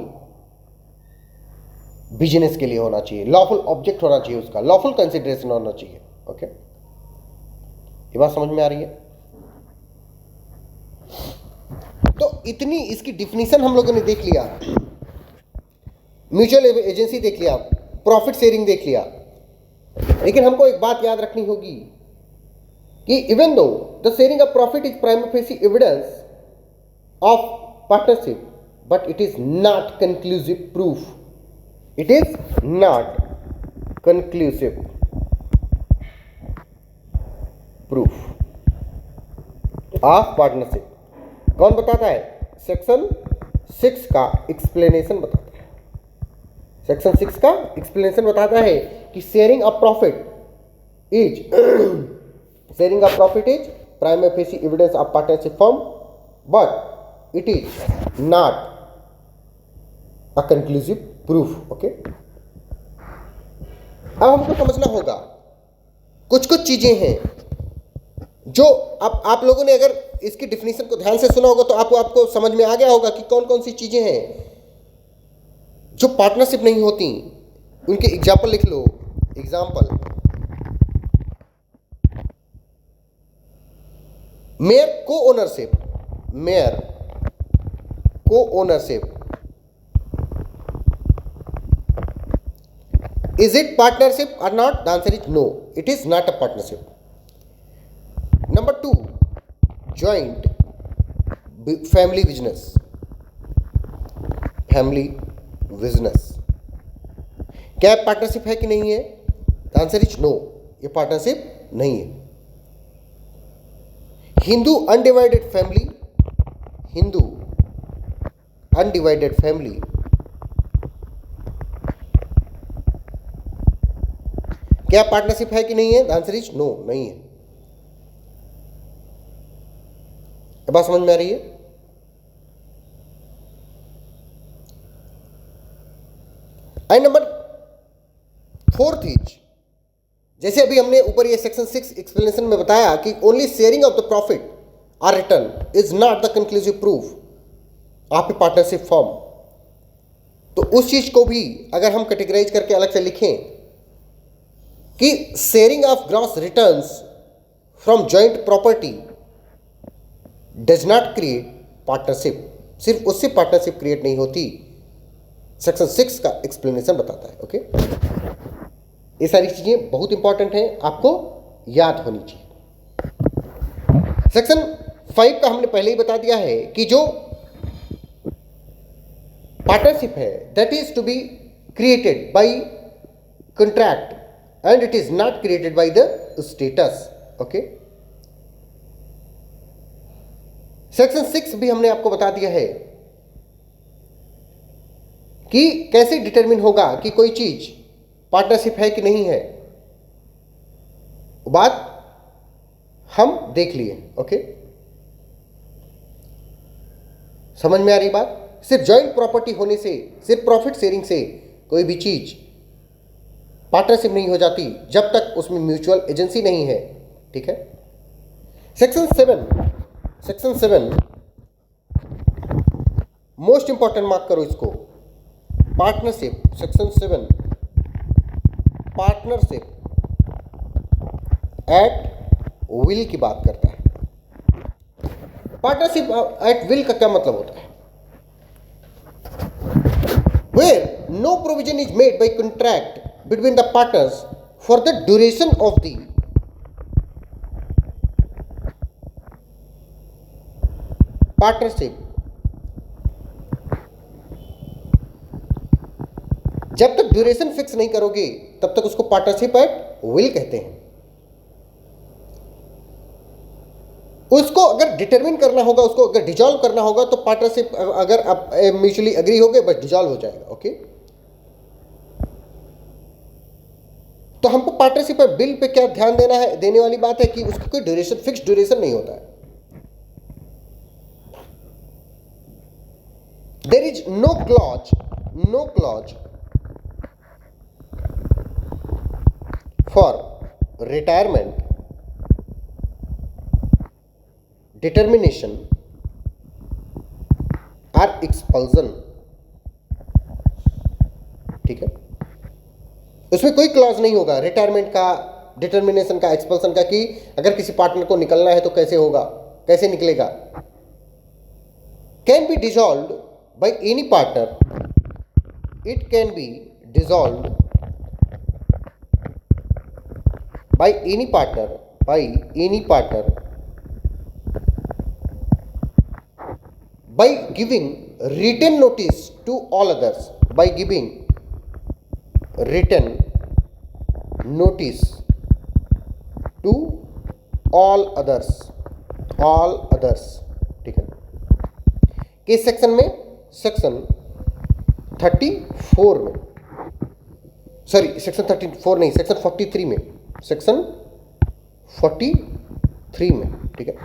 बिजनेस के लिए होना चाहिए, लॉफुल ऑब्जेक्ट होना चाहिए, उसका लॉफुल कंसिडरेशन होना चाहिए। ओके, ये बात समझ में आ रही है? तो इतनी इसकी डिफिनीशन हम लोगों ने देख लिया, म्यूचुअल एजेंसी देख लिया, प्रॉफिट शेयरिंग देख लिया। लेकिन हमको एक बात याद रखनी होगी कि even though the sharing of profit is prima facie evidence of partnership but it is not conclusive proof. It is not conclusive proof of partnership. कौन बताता है? सेक्शन 6 का एक्सप्लेनेशन बताता है। सेक्शन 6 का एक्सप्लेनेशन बताता है कि sharing of profit is prima facie evidence of partnership firm but it is not a conclusive proof. Okay, अब हमको समझना होगा कुछ कुछ चीजें हैं जो अब आप लोगों ने अगर इसकी डिफिनीशन को ध्यान से सुना होगा तो आपको समझ में आ गया होगा कि कौन कौन सी चीजें हैं जो पार्टनरशिप नहीं होती। उनके एग्जाम्पल लिख लो। Example, mere co-ownership, mere co-ownership, is it partnership और not? The answer is no, it is not a partnership. Number 2, joint family business, family business, क्या पार्टनरशिप है कि नहीं है? द आंसर इज नो, ये partnership नहीं है। Hindu undivided family, Hindu undivided family, क्या पार्टनरशिप है कि नहीं है? द आंसर इज नो, नहीं है। बात समझ में आ रही है? एंड नंबर 4 इज, जैसे अभी हमने ऊपर ये सेक्शन 6 एक्सप्लेनेशन में बताया कि only sharing of the profit और return is not the conclusive proof of a partnership form. तो उस चीज को भी अगर हम कैटेगराइज करके अलग से लिखें कि sharing of gross returns from joint property does not create partnership, सिर्फ उससे पार्टनरशिप क्रिएट नहीं होती, सेक्शन 6 का एक्सप्लेनेशन बताता है। ओके, ये सारी चीजें बहुत इंपॉर्टेंट हैं, आपको याद होनी चाहिए। सेक्शन 5 का हमने पहले ही बता दिया है कि जो पार्टनरशिप है that is to be created by contract and it is not created by the status. Okay. Section 6 भी हमने आपको बता दिया है कि कैसे डिटरमिन होगा कि कोई चीज पार्टनरशिप है कि नहीं है, बात हम देख लिए. ओके, समझ में आ रही बात? सिर्फ जॉइंट प्रॉपर्टी होने से, सिर्फ प्रॉफिट शेयरिंग से कोई भी चीज पार्टनरशिप नहीं हो जाती जब तक उसमें म्यूचुअल एजेंसी नहीं है. ठीक है. सेक्शन 7 मोस्ट इंपॉर्टेंट, मार्क करो इसको. Partnership, section 7 partnership at will की बात करता है. पार्टनरशिप एट विल का क्या मतलब होता है? Where no provision is made by contract between the partners for the duration of the partnership. जब तक ड्यूरेशन फिक्स नहीं करोगे तब तक उसको पार्टनरशिप एट विल कहते हैं. उसको अगर डिटरमिन करना होगा, उसको अगर डिजॉल्व करना होगा तो पार्टनरशिप, अगर आप म्यूचुअली एग्री हो गए बस डिजॉल्व हो जाएगा. ओके, तो हमको पार्टनरशिप पर बिल पे क्या ध्यान देना है? देने वाली बात है कि उसकी कोई ड्यूरेशन, फिक्स ड्यूरेशन नहीं होता है. There is no clause for retirement, determination और एक्सपल्जन. ठीक है, उसमें कोई क्लॉज नहीं होगा रिटायरमेंट का, डिटर्मिनेशन का, एक्सपल्सन का, कि अगर किसी पार्टनर को निकलना है तो कैसे होगा, कैसे निकलेगा. Can be dissolved by any partner, it can be dissolved by any partner by giving written notice to all others, by giving written notice to all others. ठीक है. किस सेक्शन में? सेक्शन 34 में, सॉरी सेक्शन 34 नहीं, section 43 में, section 43 में. ठीक है.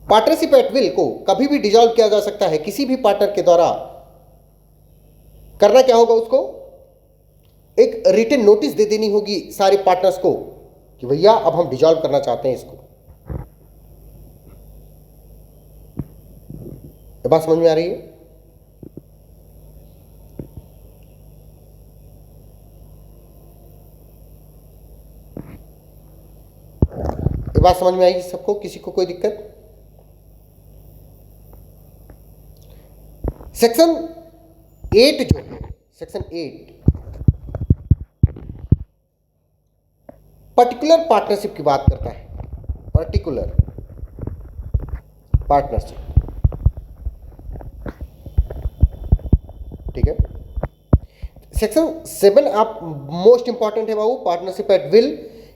पार्टनरशिप एट विल को कभी भी डिसॉल्व किया जा सकता है किसी भी पार्टनर के द्वारा. करना क्या होगा? उसको एक रिटन नोटिस दे देनी होगी सारे पार्टनर्स को कि भैया अब हम डिसॉल्व करना चाहते हैं इसको. ये बात समझ में आ रही है? ये बात समझ में आएगी सबको? किसी को कोई दिक्कत? सेक्शन 8 जो है, सेक्शन 8 पर्टिकुलर पार्टनरशिप की बात करता है. Particular partnership. ठीक है. सेक्शन 7 आप मोस्ट इंपॉर्टेंट है बाबू. पार्टनरशिप एट विल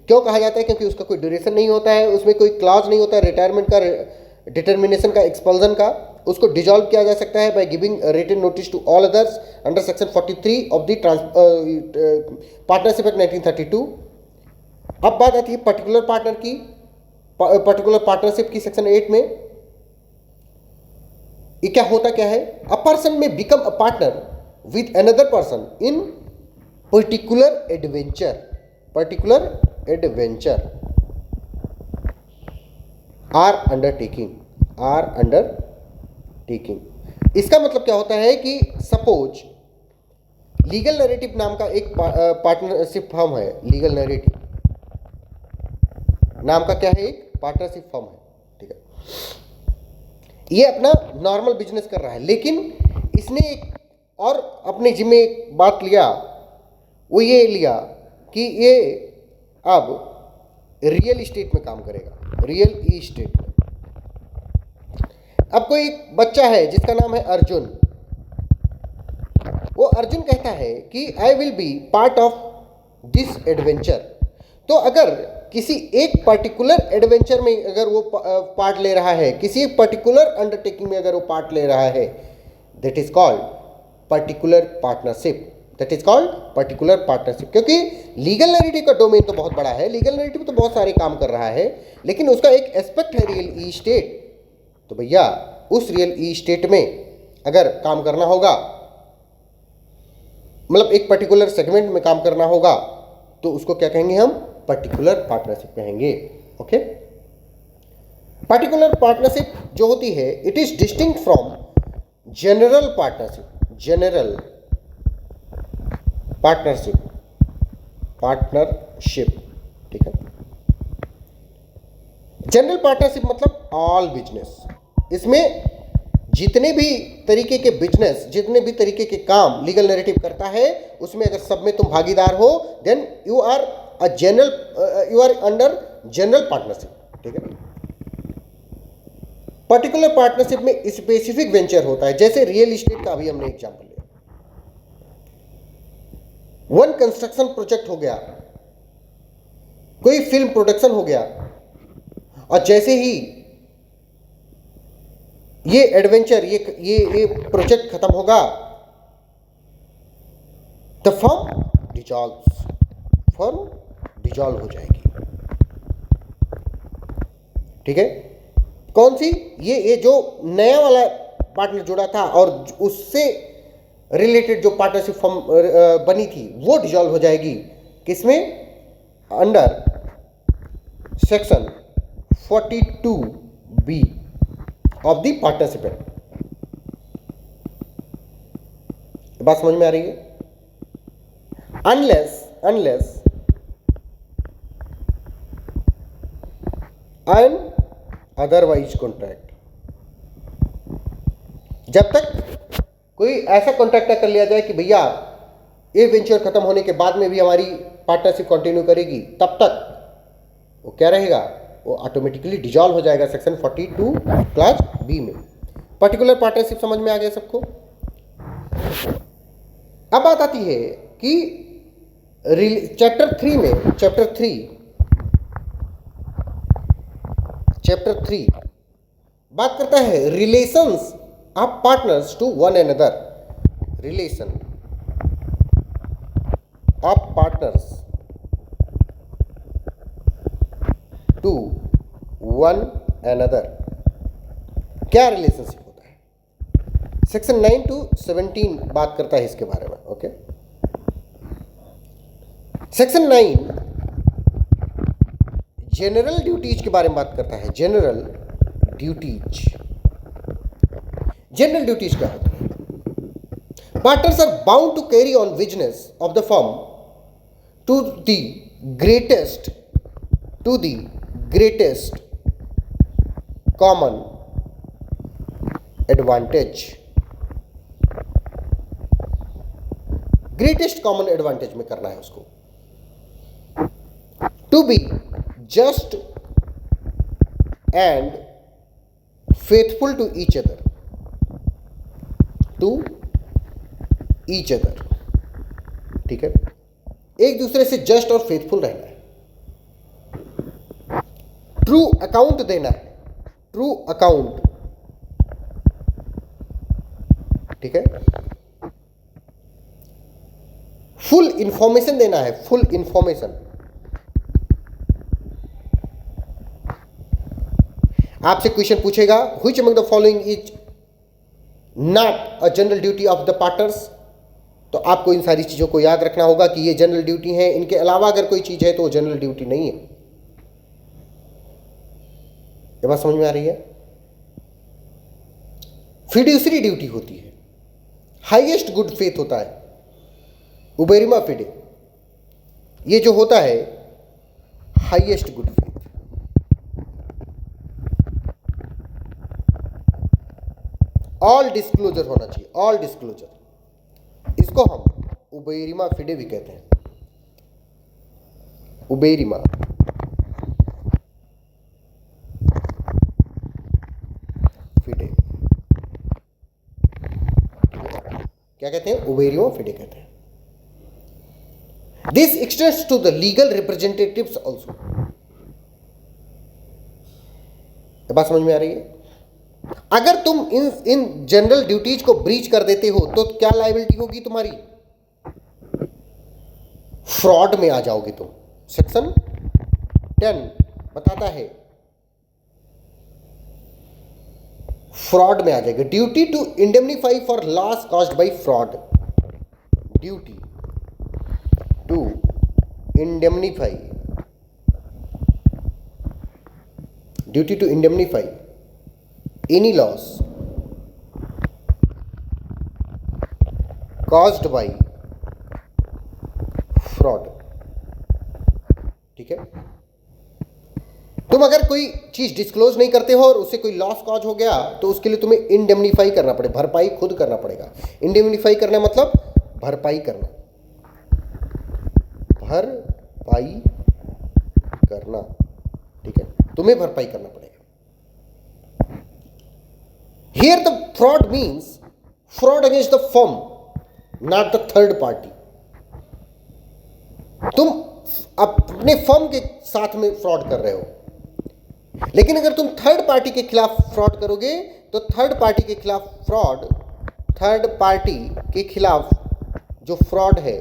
क्यों कहा जाता है? क्योंकि उसका कोई ड्यूरेशन नहीं होता है, उसमें कोई क्लॉज नहीं होता है रिटायरमेंट का, डिटर्मिनेशन का, एक्सपल्जन का. उसको डिसॉल्व किया जा सकता है by giving written notice to all others under section 43 of the partnership act 1932. अब बात आती है पर्टिकुलर पार्टनर की, पर्टिकुलर पार्टनरशिप की. सेक्शन 8 में ये क्या होता क्या है? A person may become a partner with another person in particular adventure or undertaking. इसका मतलब क्या होता है कि सपोज लीगल नैरेटिव नाम का एक पार्टनरशिप फर्म है. लीगल नैरेटिव नाम का क्या है? एक पार्टनरशिप फर्म है. ठीक है. ये अपना नॉर्मल बिजनेस कर रहा है, लेकिन इसने एक और अपने जिम्मे एक बात लिया, वो ये लिया कि ये अब रियल इस्टेट में काम करेगा. रियल इस्टेट में अब कोई बच्चा है जिसका नाम है अर्जुन, वो अर्जुन कहता है कि I will be part of this adventure. तो अगर किसी एक पर्टिकुलर एडवेंचर में अगर वो पार्ट ले रहा है, किसी एक पर्टिकुलर अंडरटेकिंग में अगर वो पार्ट ले रहा है, that is called particular partnership. That is called particular partnership. क्योंकि लीगल नैरेटिव का डोमेन तो बहुत बड़ा है, लीगल नैरेटिव तो बहुत सारे काम कर रहा है, लेकिन उसका एक एस्पेक्ट है रियल इस्टेट। तो भैया उस रियल इस्टेट में अगर काम करना होगा, मतलब एक पर्टिकुलर सेगमेंट में काम करना होगा, तो उसको क्या कहेंगे हम? पर्टिकुलर पार्टनरशिप कहेंगे। ओके, पार्टिकुलर पार्टनरशिप जो होती है, it is distinct from general partnership. General partnership, ठीक है। जनरल पार्टनरशिप मतलब ऑल बिजनेस। इसमें जितने भी तरीके के बिजनेस, जितने भी तरीके के काम लीगल नैरेटिव करता है, उसमें अगर सब में तुम भागीदार हो, then you are under general partnership, ठीक है। पर्टिकुलर पार्टनरशिप में स्पेसिफिक वेंचर होता है, जैसे रियल एस्टेट का अभी हमने एग्जांपल लिया। वन कंस्ट्रक्शन प्रोजेक्ट हो गया, कोई फिल्म प्रोडक्शन हो गया, और जैसे ही ये एडवेंचर, ये प्रोजेक्ट खत्म होगा, द फर्म डिजॉल्व हो जाएगी, ठीक है। कौन सी? ये जो नया वाला पार्टनर जुड़ा था और उससे रिलेटेड जो पार्टनरशिप फॉर्म बनी थी, वो डिजॉल्व हो जाएगी। किसमें? Under section 42B of the partnership act. बात समझ में आ रही है? अनलेस एन अदरवाइज कॉन्ट्रैक्ट, जब तक कोई ऐसा कॉन्ट्रैक्ट कर लिया जाए कि भैया ये वेंचर खत्म होने के बाद में भी हमारी पार्टनरशिप कंटिन्यू करेगी, तब तक वो क्या रहेगा? वो ऑटोमेटिकली डिजॉल्व हो जाएगा सेक्शन 42 क्लास बी में। पर्टिकुलर पार्टनरशिप समझ में आ गया सबको? अब बात आती है कि चैप्टर 3 बात करता है relations of partners to one another. Relation of partners to one another, क्या रिलेशनशिप होता है? सेक्शन 9 to 17 बात करता है इसके बारे में। ओके, सेक्शन 9 जनरल ड्यूटीज के बारे में बात करता है। जनरल ड्यूटीज क्या होती है? Partners are bound to carry on business of the firm to the greatest common advantage. Greatest common advantage में करना है उसको। To be just and faithful to each other, ठीक है। एक दूसरे से जस्ट और फेथफुल रहना है। ट्रू अकाउंट देना है, ट्रू अकाउंट, ठीक है। फुल इंफॉर्मेशन देना है, फुल इंफॉर्मेशन। आपसे क्वेश्चन पूछेगा which among the following is not a general duty of the partners, तो आपको इन सारी चीजों को याद रखना होगा कि ये जनरल ड्यूटी है, इनके अलावा अगर कोई चीज है तो वो जनरल ड्यूटी नहीं है। ये बात समझ में आ रही है? फिड्यूसरी ड्यूटी होती है, हाईएस्ट गुड फेथ होता है, उबेरिमा फिडे, ये जो होता है highest good faith. All disclosure होना चाहिए, ऑल डिस्क्लोजर। इसको हम उबेरिमा फिडे भी कहते हैं, उबेरिमा फिडे। क्या कहते हैं, ओबेरियो फिडे कहते हैं। This extends to the legal representatives also. बात समझ में आ रही है? अगर तुम इन जनरल ड्यूटीज को ब्रीच कर देते हो तो क्या लायबिलिटी होगी तुम्हारी? फ्रॉड में आ जाओगे तुम। सेक्शन 10 बताता है फ्रॉड में आ जाएगा। Duty to indemnify for loss caused by fraud. Duty to indemnify, duty to indemnify any loss caused by fraud। ठीक है, तुम अगर कोई चीज डिस्क्लोज नहीं करते हो और उससे कोई लॉस कॉज हो गया तो उसके लिए तुम्हें इंडेमनीफाई करना पड़ेगा, भरपाई खुद करना पड़ेगा। इंडेमनीफाई करना मतलब भरपाई करना, भरपाई करना। ठीक है, तुम्हें भरपाई करना पड़ेगा। Here the fraud means fraud against the firm, not the third party। तुम अपने फर्म के साथ में फ्रॉड कर रहे हो, लेकिन अगर तुम थर्ड पार्टी के खिलाफ फ्रॉड करोगे तो थर्ड पार्टी के खिलाफ फ्रॉड, थर्ड पार्टी के खिलाफ जो फ्रॉड है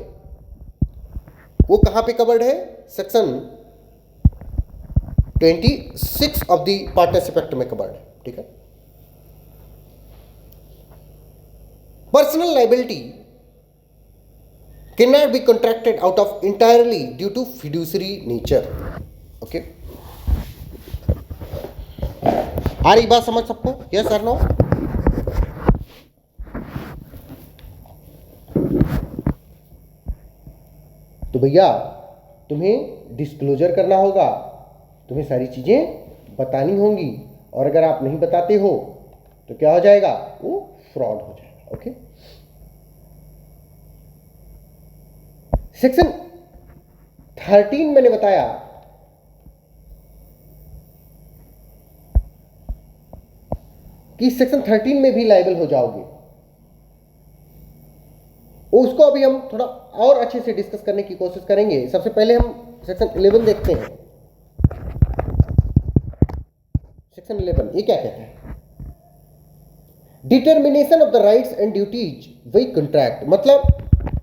वो कहां पे कवर्ड है? Section 26 of the partnership act में कवर्ड है। ठीक है, personal liability cannot be contracted out of entirely due to fiduciary nature। okay, आ रही बात समझ सबको? Yes sir, no? तो भैया तुम्हें डिस्क्लोजर करना होगा, तुम्हें सारी चीजें बतानी होंगी, और अगर आप नहीं बताते हो तो क्या हो जाएगा? वो फ्रॉड हो जाएगा। ओके, सेक्शन 13 मैंने बताया कि सेक्शन 13 में भी लायबल हो जाओगे। उसको अभी हम थोड़ा और अच्छे से डिस्कस करने की कोशिश करेंगे। सबसे पहले हम सेक्शन 11 देखते हैं। सेक्शन 11 ये क्या कहता है? Determination of the rights and duties by contract. मतलब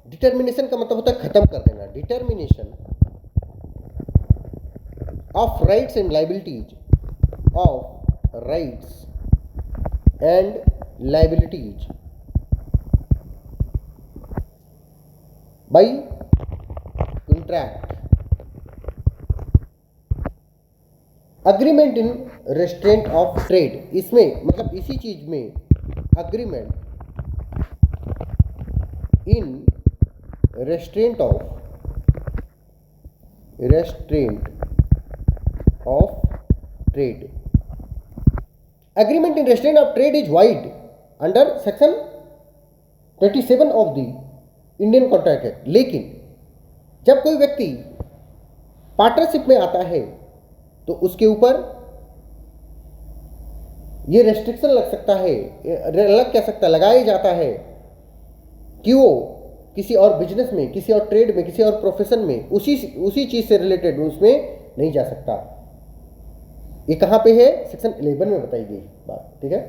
डिटर्मिनेशन का मतलब होता है खत्म कर देना। Determination of rights and liabilities, of rights and liabilities by contract, agreement in restraint of trade. इसमें मतलब इसी चीज में agreement in restraint of trade। agreement in restraint of trade is void under section 27 of the Indian Contract Act। लेकिन जब कोई व्यक्ति partnership में आता है तो उसके ऊपर ये रेस्ट्रिक्शन लग सकता है, लग क्या सकता है, लगाया जाता है कि वो किसी और बिजनेस में, किसी और ट्रेड में, किसी और प्रोफेशन में उसी चीज से रिलेटेड उसमें नहीं जा सकता। ये कहां पे है? सेक्शन 11 में बताई गई बात। ठीक है,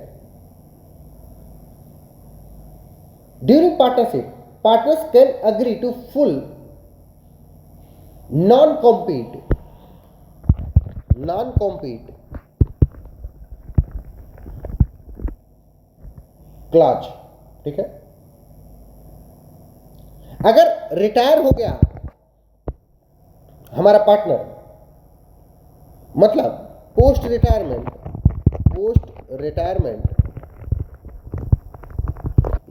during partnership partners can agree to full non-compete clause. ठीक है, अगर रिटायर हो गया हमारा पार्टनर, मतलब पोस्ट रिटायरमेंट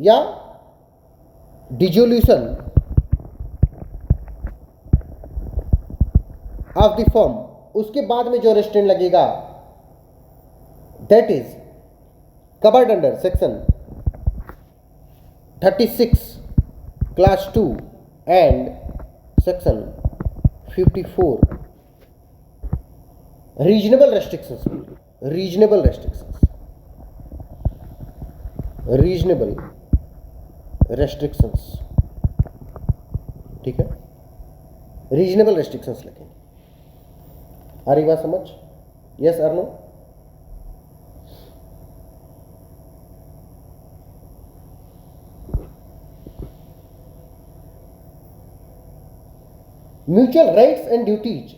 या डिसोल्यूशन ऑफ द फर्म, उसके बाद में जो रेस्ट्रेंट लगेगा that is covered under section 36 clause 2 and section 54 reasonable restrictions restrictions, ठीक है, रीजनेबल रेस्ट्रिक्शंस लिखेंगे। आ रही बात समझ? यस और no? Mutual rights and duties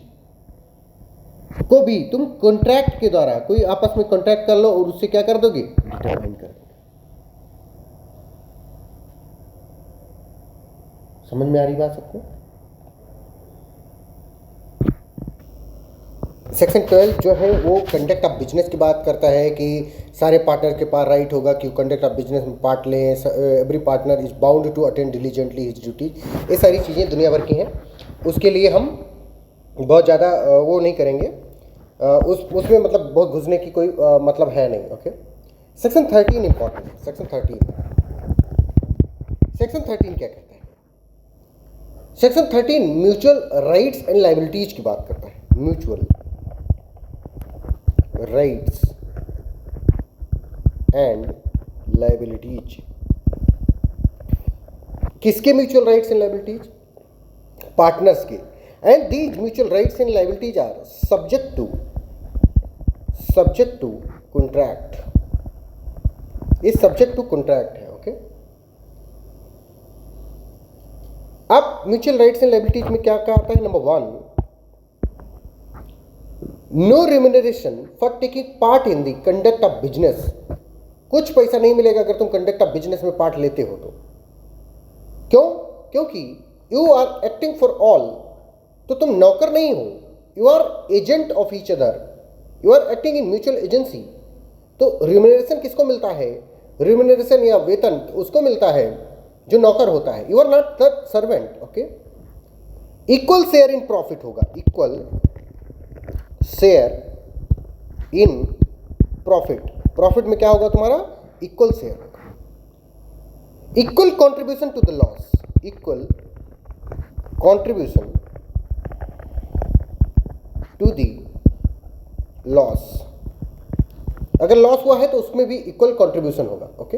को भी तुम कॉन्ट्रैक्ट के द्वारा, कोई आपस में कॉन्ट्रैक्ट कर लो और उससे क्या कर दोगे, डिटरमाइन कर दोगे। समझ में आ रही बात सबको? सेक्शन 12 जो है वो कंडक्ट ऑफ बिजनेस की बात करता है कि सारे पार्टनर के पास राइट होगा कि कंडक्ट ऑफ बिजनेस में पार्ट लें, every partner is bound to attend diligently his duty. ये सारी चीज़ें दुनिया भर की हैं, उसके लिए हम बहुत ज़्यादा वो नहीं करेंगे, उसमें मतलब बहुत घुसने की कोई मतलब है नहीं। Okay, section 13 important. सेक्शन 13 क्या कहता है? Section 13 mutual rights and liabilities की बात करता है। म्यूचुअल राइट्स एंड लायबिलिटीज, किसके mutual rights and liabilities? Partners के। And these mutual rights and liabilities are subject to contract. ये सब्जेक्ट टू कॉन्ट्रैक्ट है। ओके, अब म्यूचुअल राइट्स एंड लायबिलिटीज में क्या क्या आता है? Number 1, no remuneration for taking part in the conduct of business. कुछ पैसा नहीं मिलेगा अगर तुम कंडक्ट ऑफ बिजनेस में पार्ट लेते हो तो। क्यों? क्योंकि you are acting for all, तो तुम नौकर नहीं हो, you are agent of each other, you are acting in mutual agency. तो रेम्यूनरेशन किसको मिलता है? रेम्यूनरेशन या वेतन उसको मिलता है जो नौकर होता है। You are not the servant. Okay, equal share in profit होगा, equal share in profit. Profit में क्या होगा तुम्हारा? इक्वल शेयर होगा। Equal contribution to the loss, equal contribution to the loss. अगर लॉस हुआ है तो उसमें भी इक्वल कंट्रीब्यूशन होगा। ओके,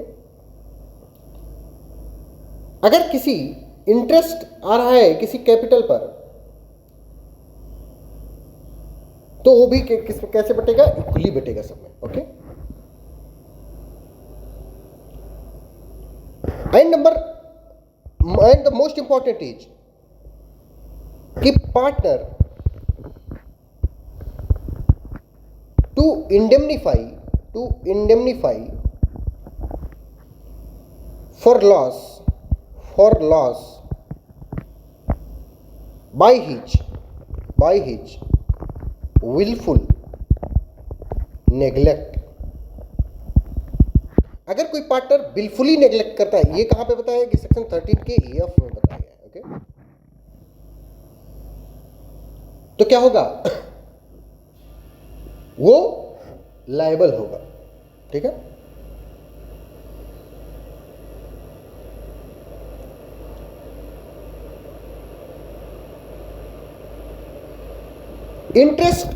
अगर किसी इंटरेस्ट आ रहा है किसी कैपिटल पर तो वो भी कैसे बटेगा? इक्वली बटेगा सब में। Okay, and the most important is कि partner to indemnify for loss by his willful neglect। अगर कोई पार्टनर बिलफुली नेग्लेक्ट करता है, ये कहां पे बताया कि सेक्शन 13 के EF में बताया गया है। ओके, तो क्या होगा? वो लायबल होगा। ठीक है, interest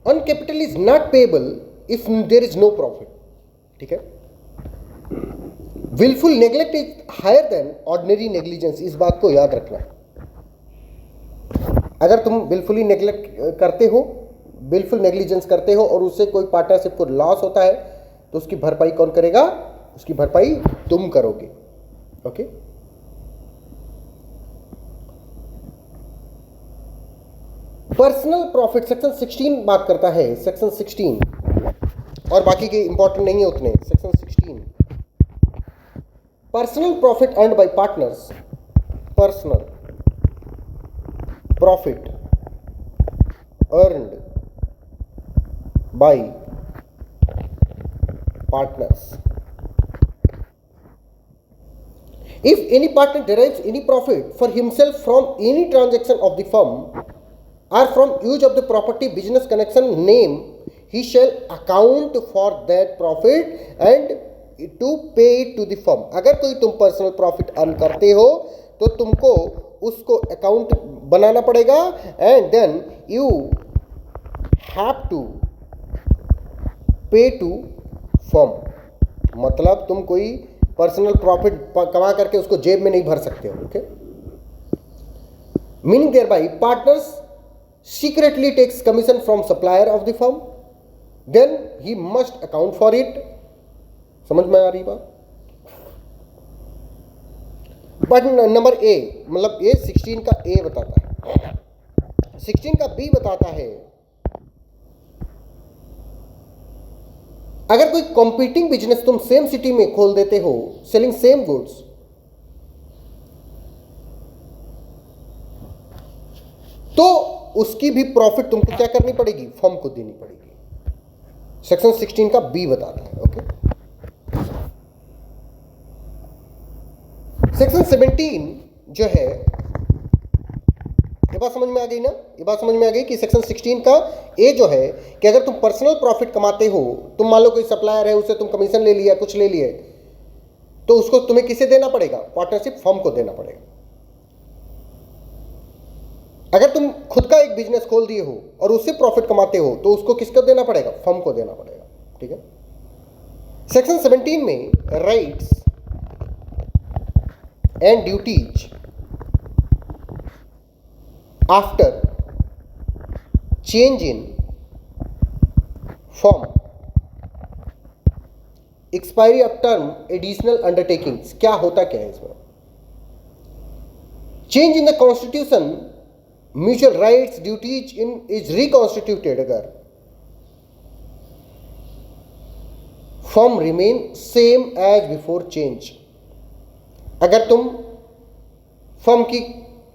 on capital is not payable if there is no profit. ठीक है, wilful neglect is higher than ordinary negligence. इस बात को याद रखना। अगर तुम बिलफुली नेग्लेक्ट करते हो, बिलफुल नेग्लिजेंस करते हो और उससे कोई पार्टनरशिप को लॉस होता है तो उसकी भरपाई कौन करेगा? उसकी भरपाई तुम करोगे। ओके, पर्सनल प्रॉफिट सेक्शन 16 बात करता है। सेक्शन 16 और बाकी के इंपॉर्टेंट नहीं है उतने। Section 16, personal profit earned bye partners, personal profit earned by partners. If any partner derives any profit for himself from any transaction of the firm or from use of the property, business connection, name, he shall account for that profit and to pay it to the firm। अगर कोई तुम personal profit earn करते हो तो तुमको उसको account बनाना पड़ेगा and then you have to pay to firm. मतलब तुम कोई पर्सनल प्रॉफिट कमा करके उसको जेब में नहीं भर सकते हो. Okay, meaning thereby partners secretly takes commission from supplier of the firm, then he must account for it. समझ में आ रही बात? बट नंबर ए, मतलब ये 16 का ए बताता है. 16 का बी बताता है, अगर कोई कॉम्पीटिंग बिजनेस तुम सेम सिटी में खोल देते हो, सेलिंग सेम गुड्स, तो उसकी भी प्रॉफिट तुमको क्या करनी पड़ेगी? फर्म को देनी पड़ेगी. सेक्शन 16 का बी बताता है. ओके, सेक्शन 17 जो है, ये बात समझ में आ गई ना? ये बात समझ में आ गई कि सेक्शन 16 का ए जो है कि अगर तुम पर्सनल प्रॉफिट कमाते हो, तुम मान लो कोई सप्लायर है, उससे तुम कमीशन ले लिया, कुछ ले लिए, तो उसको तुम्हें किसे देना पड़ेगा? पार्टनरशिप फर्म को देना पड़ेगा. अगर तुम खुद का एक बिजनेस खोल दिए हो और उससे प्रॉफिट कमाते हो, तो उसको किसको देना पड़ेगा? फर्म को देना पड़ेगा. ठीक है. सेक्शन 17 में rights and duties after change in firm, expiry of term, additional undertakings. क्या होता क्या है इसमें? Change in the constitution, mutual rights duties in is reconstituted, अगर firm remain same as before change. अगर तुम फर्म की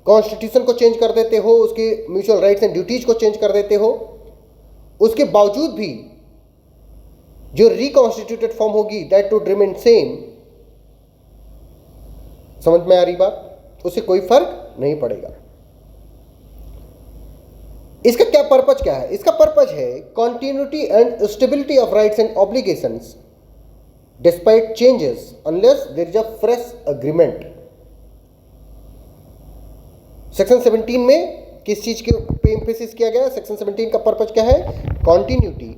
कॉन्स्टिट्यूशन को चेंज कर देते हो, उसके म्यूचुअल राइट्स एंड ड्यूटीज को चेंज कर देते हो, उसके बावजूद भी जो रिकॉन्स्टिट्यूटेड फर्म होगी दैट वुड रिमेन सेम. समझ में आ रही बात? उससे कोई फर्क नहीं पड़ेगा. इसका क्या पर्पज क्या है? इसका पर्पज है continuity and stability of rights and obligations despite changes unless there is a fresh agreement. Section 17 में किस चीज के पे एम्फेसिस किया गया? सेक्शन 17 का पर्पज क्या है? Continuity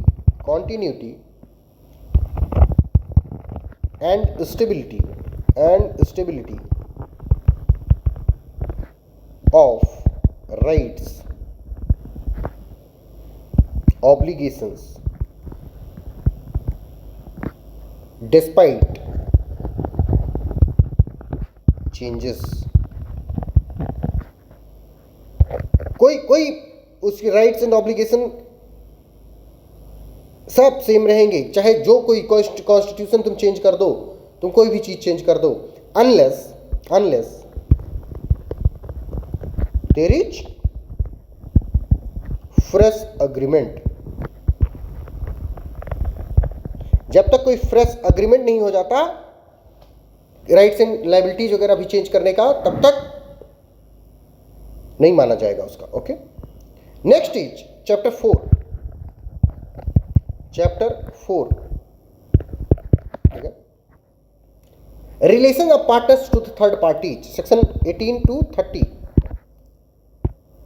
and stability of rights, obligations despite changes. कोई उसकी राइट्स एंड ऑब्लिगेशन सब सेम रहेंगे, चाहे जो कोई कॉन्स्टिट्यूशन तुम चेंज कर दो, तुम कोई भी चीज चेंज कर दो, unless there is fresh agreement. जब तक कोई फ्रेश अग्रीमेंट नहीं हो जाता राइट्स एंड लायबिलिटीज वगैरह भी चेंज करने का, तब तक नहीं माना जाएगा उसका. Okay, next is chapter 4. ठीक है, relation of partners to the third parties. Section 18 to 30.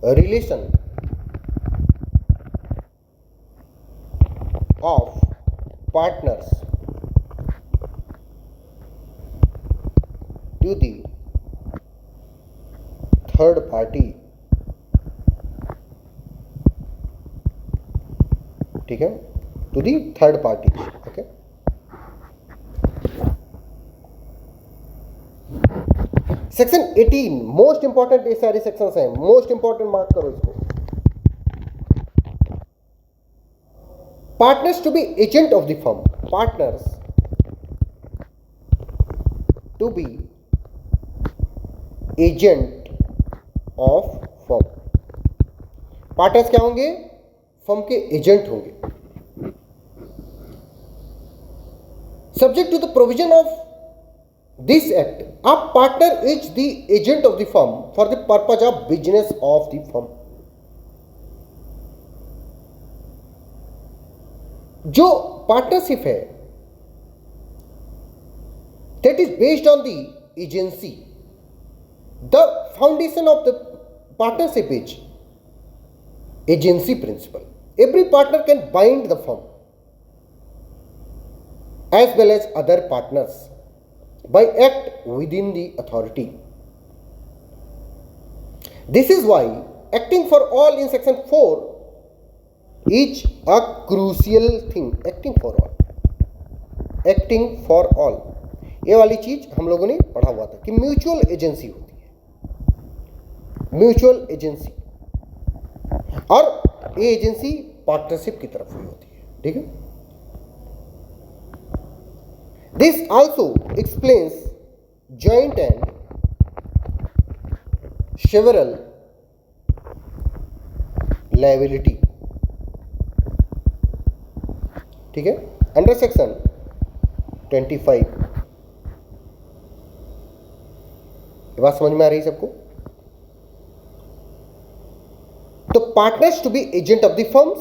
Relation of partners to the third party. ठीक है, to the third party. Okay, section 18 most important. ये सारे सेक्शंस हैं, मोस्ट इंपॉर्टेंट, मार्क करो इसको. Partners to be agent of the firm. Partners to be agent of firm. Partners क्या होंगे? Firm के एजेंट होंगे. Subject to the provision of this act, a partner is the agent of the firm for the purpose of business of the firm. जो partnership है that is based on the agency. The foundation of the partnership is agency principle. Every partner can bind the firm as well as other partners by act within the authority. This is why acting for all in section 4 is a crucial thing. Acting for all, acting for all, ये वाली चीज हम लोगों ने पढ़ा हुआ था कि म्यूचुअल एजेंसी होती है, म्यूचुअल एजेंसी, और ये एजेंसी पार्टनरशिप की तरफ हुई होती है, ठीक है। This also explains joint and several liability, ठीक है, अंडर सेक्शन 25। ये बात समझ में आ रही है सबको? तो partners to be agent of the firms,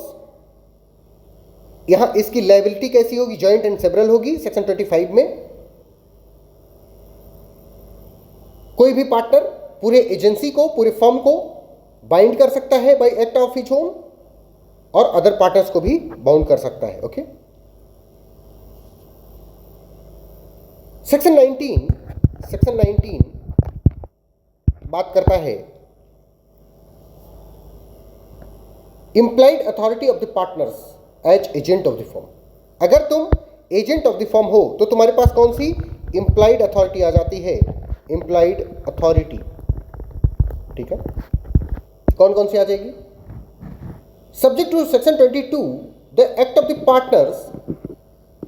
यहां इसकी लायबिलिटी कैसी होगी? जॉइंट एंड सेवरल होगी सेक्शन 25 में। कोई भी पार्टनर पूरे एजेंसी को, पूरे फर्म को बाइंड कर सकता है bye act of his own, और अदर पार्टनर्स को भी बाउंड कर सकता है, ओके। सेक्शन 19 बात करता है implied authority of the partners as agent of the firm. अगर तुम एजेंट ऑफ द फर्म हो तो तुम्हारे पास कौन सी इंप्लाइड अथॉरिटी आ जाती है? इंप्लाइड अथॉरिटी, ठीक है, कौन कौन सी आ जाएगी? Subject to section 22, the act of the partners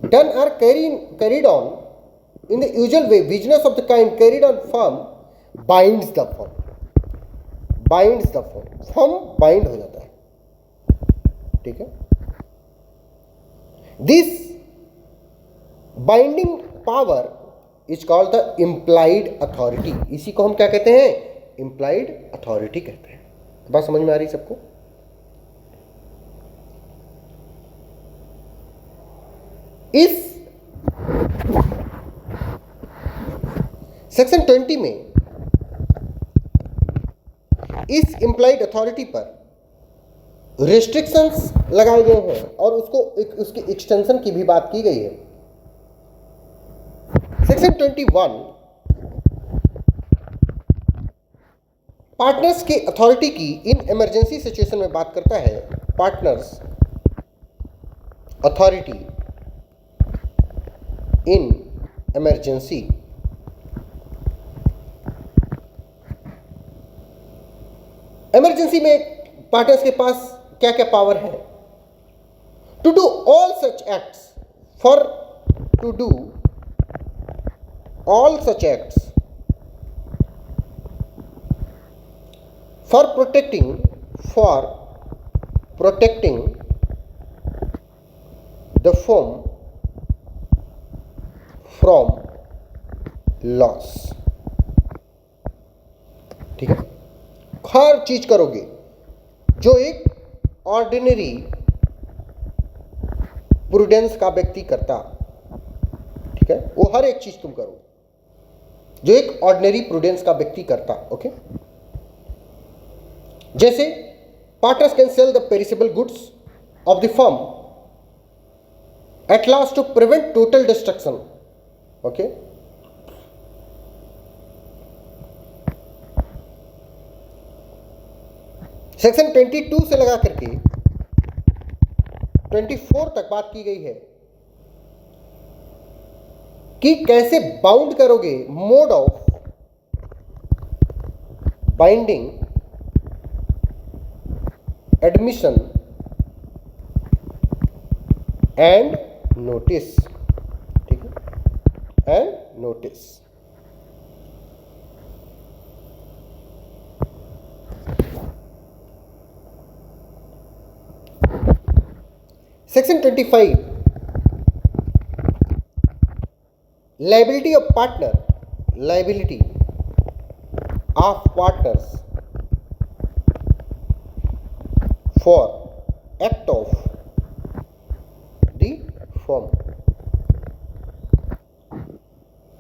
done are carried on in the usual way, business of the kind carried on firm binds the firm, binds the firm, firm bind हो जाता है, ठीक है। This binding power is called the implied authority. इसी को हम क्या कहते हैं? इंप्लाइड अथॉरिटी कहते हैं। बात समझ में आ रही सबको? इस सेक्शन 20 में इस इंप्लाइड अथॉरिटी पर रिस्ट्रिक्शंस लगाए गए हैं और उसकी एक्सटेंशन की भी बात की गई है। सेक्शन 21 पार्टनर्स के अथॉरिटी की इन इमरजेंसी सिचुएशन में बात करता है। Partners authority in emergency, emergency में पार्टनर्स के पास क्या क्या पावर है? To do all such acts, for to do all such acts for protecting the firm from loss, ठीक है। हर चीज करोगे जो एक ऑर्डिनरी प्रूडेंस का व्यक्ति करता, ठीक है, वो हर एक चीज तुम करो जो एक ऑर्डिनरी प्रूडेंस का व्यक्ति करता, ओके। जैसे partners can sell the perishable goods of the firm at last to prevent total destruction, okay. Section 22 से लगा करके 24 तक बात की गई है कि कैसे बाउंड करोगे, mode of binding, admission and notice, ठीक है, and notice. Section 25 liability of partner, liability of partners for act of the firm.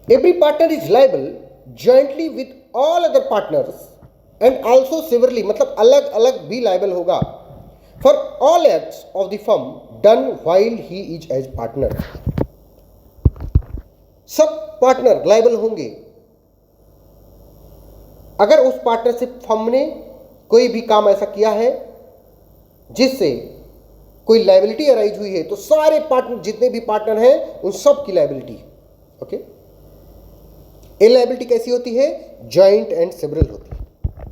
Every partner is liable jointly with all other partners and also severally, मतलब अलग अलग भी liable होगा for all acts of the firm done while he is as partner. सब partner liable होंगे अगर उस partnership firm ने कोई भी काम ऐसा किया है जिससे कोई लायबिलिटी अराइज हुई है, तो सारे पार्टनर, जितने भी पार्टनर हैं, उन सब की लायबिलिटी। ओके, ये लायबिलिटी कैसी होती है? जॉइंट एंड सेवरल होती है।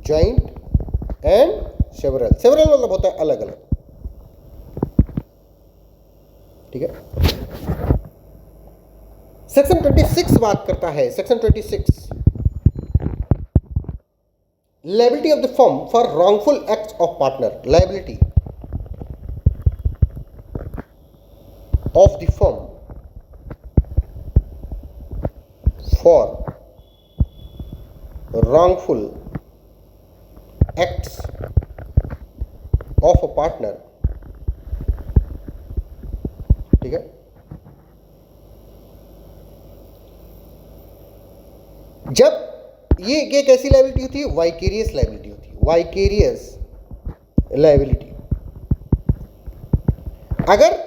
जॉइंट एंड सेवरल, सेवरल मतलब होता है अलग अलग। ठीक है। सेक्शन 26 बात करता है, section 26, liability of the firm for wrongful acts of partner. Liability of the firm for wrongful acts of a partner। ठीक है। जब ये कैसी लायबिलिटी होती है? वाइकेरियस लायबिलिटी होती है। वाइकेरियस लायबिलिटी, अगर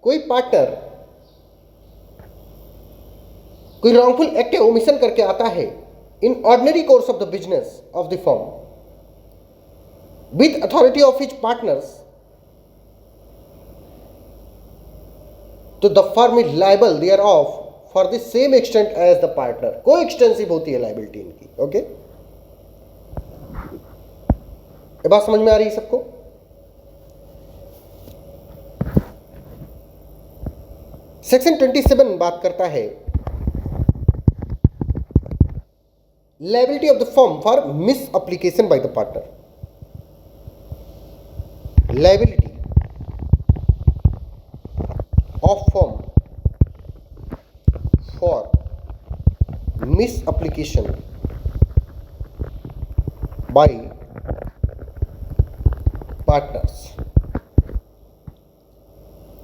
कोई पार्टनर कोई रॉन्गफुल एक्ट या ओमिशन करके आता है in ordinary course of the business of the firm with authority of his partners, तो the firm is liable thereof for the same extent as the partner. को extensive होती है liability इनकी। Okay, ये बात समझ में आ रही है सबको? सेक्शन 27 बात करता है liability of the firm for miss application by the partner. Liability of firm for miss application by partners.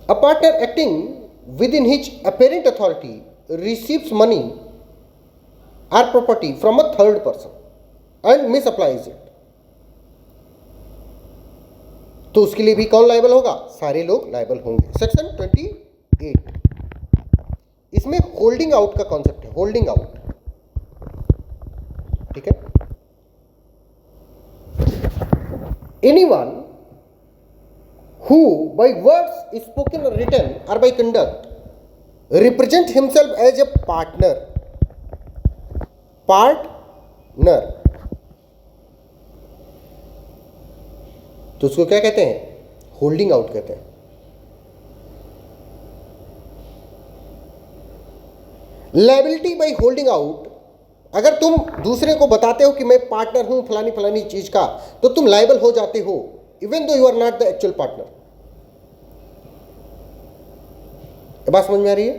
A partner acting within his apparent authority receives money or property from a third person and misapplies it, तो उसके लिए भी कौन liable होगा? सारे लोग liable होंगे। Section 28, इसमें होल्डिंग आउट का कॉन्सेप्ट है। होल्डिंग आउट, ठीक है। Anyone who by words spoken or written or by conduct represent himself as a partner, तो उसको क्या कहते हैं? होल्डिंग आउट कहते हैं। लायबिलिटी बाय होल्डिंग आउट, अगर तुम दूसरे को बताते हो कि मैं पार्टनर हूं फलानी फलानी चीज का, तो तुम लायबल हो जाते हो even though you are not the actual partner. बात समझ में आ रही है?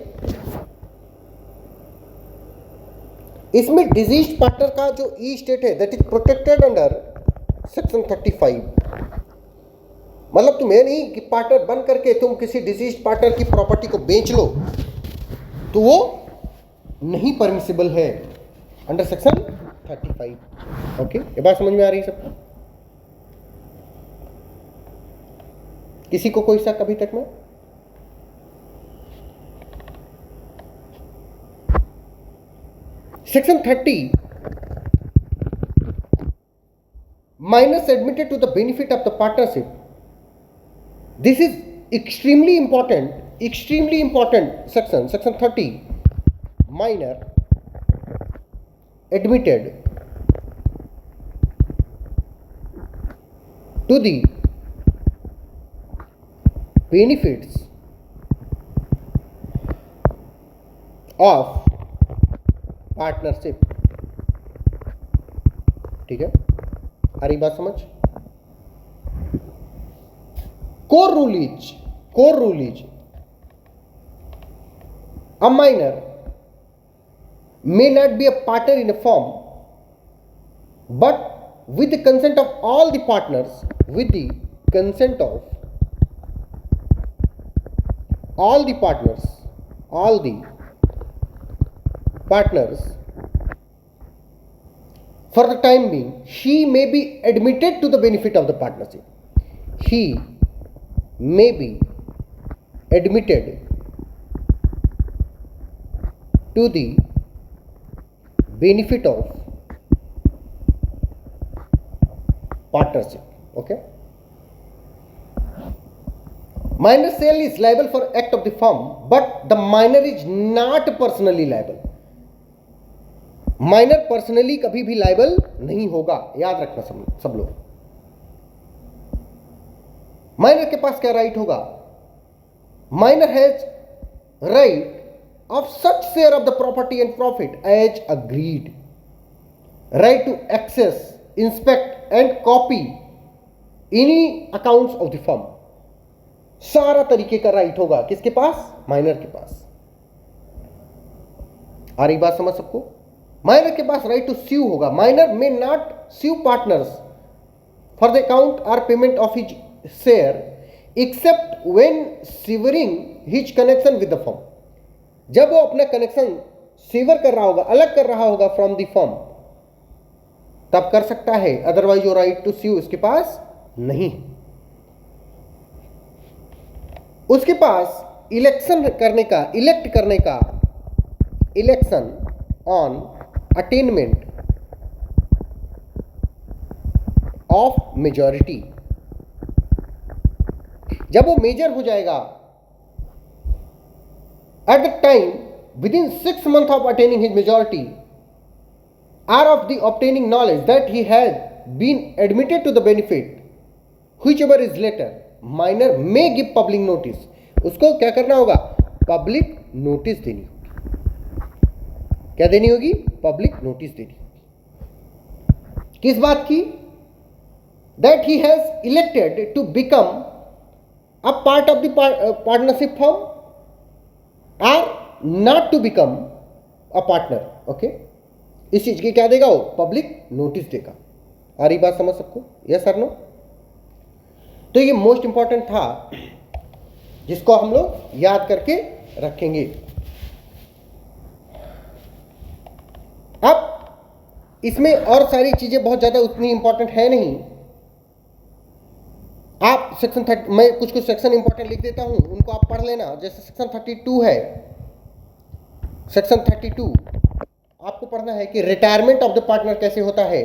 इसमें डिजीज्ड पार्टनर का जो ई स्टेट है that is protected under section 35। मतलब तुम्हें नहीं कि पार्टनर बन करके तुम किसी डिजीज्ड पार्टनर की प्रॉपर्टी को बेच लो, तो वो नहीं परमिसिबल है अंडर सेक्शन 35। ओके, ये बात समझ में आ रही है सबको? किसी को कोई शक अभी तक में? Section 30, minors admitted to the benefit of the partnership. This is extremely important section, section 30. Minor admitted to the benefits of partnership. ठीक है, आ रही बात समझ? Core rule is a minor may not be a partner in a firm, but with the consent of all the partners, with the consent of all the partners, for the time being, he may be admitted to the benefit of the partnership. He may be admitted to the benefit of partnership. Okay. Minor shall is liable for act of the firm, but the minor is not personally liable. Minor personally कभी भी liable नहीं होगा, याद रखना सब लोग। Minor के पास क्या राइट होगा? Minor has right of such share of the property and profit as agreed, right to access, inspect and copy any accounts of the firm. सारा तरीके का राइट होगा किसके पास? माइनर के पास। आ रही बात समझ सबको? माइनर के पास राइट टू स्यू होगा। Minor may not sue partners for the account or payment of his share except when severing his connection with the firm. जब वो अपना कनेक्शन सीवर कर रहा होगा, अलग कर रहा होगा फ्रॉम द फर्म, तब कर सकता है, अदरवाइज वो राइट टू स्यू उसके पास नहीं। उसके पास इलेक्शन करने का, इलेक्ट करने का, election on attainment of majority, जब वो मेजर हो जाएगा at the time within 6 months of attaining his majority or of the obtaining knowledge that he has been admitted to the benefit whichever is later, minor may give public notice। उसको क्या करना होगा? Public notice देनी होगी। क्या देनी होगी? Public notice देनी होगी। किस बात की? That he has elected to become a part of the partnership firm or not to become a partner. Okay, इस चीज की क्या देगा वो? पब्लिक नोटिस देगा। आ रही बात समझ सबको? Yes sir no? तो ये मोस्ट इंपॉर्टेंट था जिसको हम लोग याद करके रखेंगे। अब इसमें और सारी चीजें बहुत ज्यादा उतनी इंपॉर्टेंट है नहीं। आप सेक्शन 30, मैं कुछ सेक्शन इंपॉर्टेंट लिख देता हूं, उनको आप पढ़ लेना। जैसे सेक्शन 32 है, सेक्शन 32 आपको पढ़ना है कि रिटायरमेंट ऑफ द पार्टनर कैसे होता है,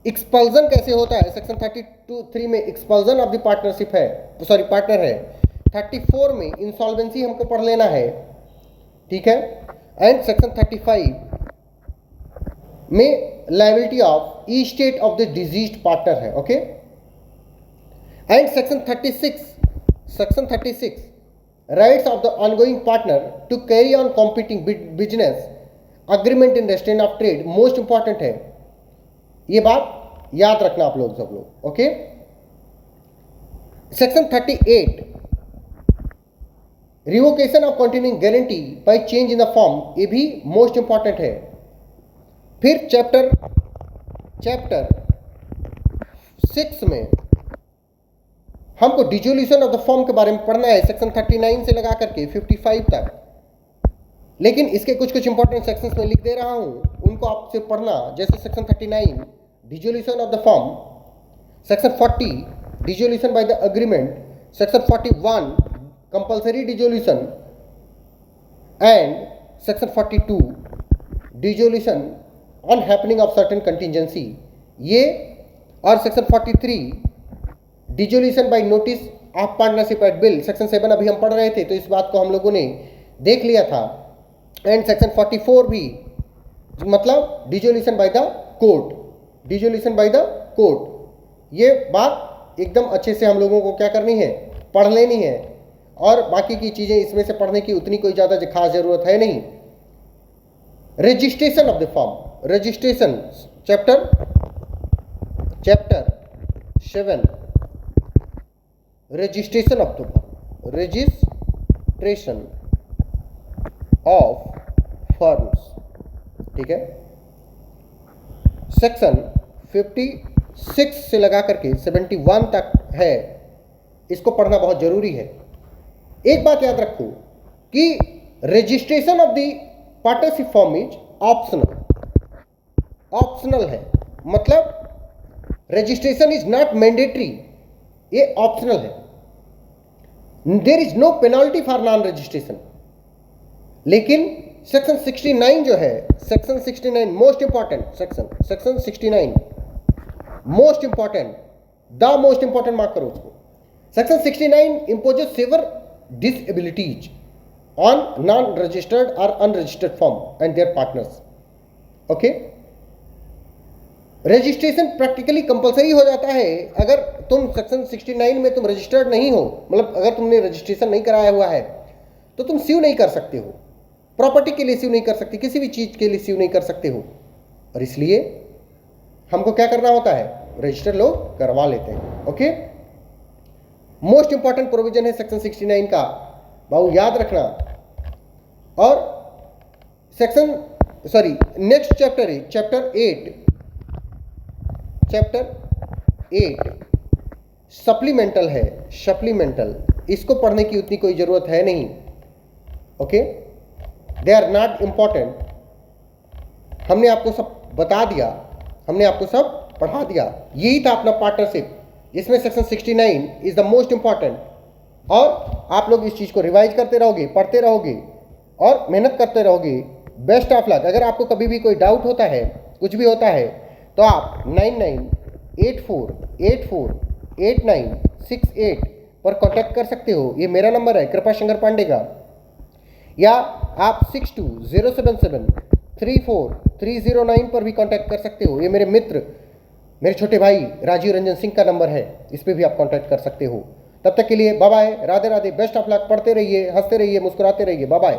एक्सपल्जन कैसे होता है। सेक्शन 32(3) में एक्सपल्जन ऑफ द पार्टनरशिप है, सॉरी पार्टनर है। 34 में इंसॉल्वेंसी हमको पढ़ लेना है, ठीक है। एंड सेक्शन 35 में liability of estate of the deceased partner है। Okay. And section 36 rights of the ongoing partner to carry on competing business agreement in restraint of trade, most important है। ये बात याद रखना आप लोग सब लोग। Okay. Section 38 revocation of continuing guarantee by change in the form, ये भी मोस्ट इंपॉर्टेंट है। फिर चैप्टर 6 में हमको डिसोल्यूशन ऑफ द फॉर्म के बारे में पढ़ना है, सेक्शन 39 से लगा करके 55 तक। लेकिन इसके कुछ इंपॉर्टेंट सेक्शंस में लिख दे रहा हूं, उनको आपसे पढ़ना। जैसे section 39 dissolution of the form, section 40 dissolution by the agreement, section 41 compulsory dissolution and section 42 dissolution on happening of certain contingency, ये। और section 43 dissolution by notice of partnership at will, section 7 अभी हम पढ़ रहे थे तो इस बात को हम लोगों ने देख लिया था। एंड सेक्शन 44 भी, मतलब dissolution by the court, dissolution by the court. ये बात एकदम अच्छे से हम लोगों को क्या करनी है? पढ़ लेनी है। और बाकी की चीजें इसमें से पढ़ने की उतनी कोई ज्यादा खास जरूरत है नहीं। Registration of the form, registration chapter 7 registration of the firm, registration of firms, ठीक है। सेक्शन 56 से लगा करके 71 तक है, इसको पढ़ना बहुत जरूरी है। एक बात याद रखो कि registration of the partnership form is optional, optional है, मतलब रजिस्ट्रेशन इज नॉट मैंडेटरी, ये ऑप्शनल है। There is no penalty for non registration. लेकिन सेक्शन 69 जो है, section 69 most important section 69 most important, the most important mark करो उसको। Section 69 imposes severe disabilities on non-registered or unregistered firm and their partners. Okay, registration practically compulsory हो जाता है अगर तुम सेक्शन 69 में तुम रजिस्टर्ड नहीं हो, मतलब अगर तुमने रजिस्ट्रेशन नहीं कराया हुआ है तो तुम स्यू नहीं कर सकते हो, प्रॉपर्टी के लिए स्यू नहीं कर सकते, किसी भी चीज के लिए स्यू नहीं कर सकते हो। और इसलिए हमको क्या करना होता है, रजिस्टर लोग करवा लेते हैं। ओके, मोस्ट इंपॉर्टेंट प्रोविजन है सेक्शन 69 का, बाबू याद रखना। और सेक्शन नेक्स्ट चैप्टर है चैप्टर 8 सप्लीमेंटल है, सप्लीमेंटल, इसको पढ़ने की उतनी कोई जरूरत है नहीं। Okay, they are not important, हमने आपको सब बता दिया, हमने आपको सब पढ़ा दिया। यही था अपना पार्टनरशिप, जिसमें section 69 is the most important. और आप लोग इस चीज को रिवाइज करते रहोगे, पढ़ते रहोगे और मेहनत करते रहोगे। Best of luck. अगर आपको कभी भी कोई डाउट होता है, कुछ भी होता है, तो आप 9984848968 पर कांटेक्ट कर सकते हो। ये मेरा नंबर है कृपा शंकर पांडे का, या आप 6207734309 पर भी कांटेक्ट कर सकते हो। ये मेरे मित्र, मेरे छोटे भाई राजीव रंजन सिंह का नंबर है, इस पर भी आप कांटेक्ट कर सकते हो। तब तक के लिए bye bye, Radhe Radhe, best of luck. पढ़ते रहिए, हंसते रहिए, मुस्कुराते रहिए, बाय बाय।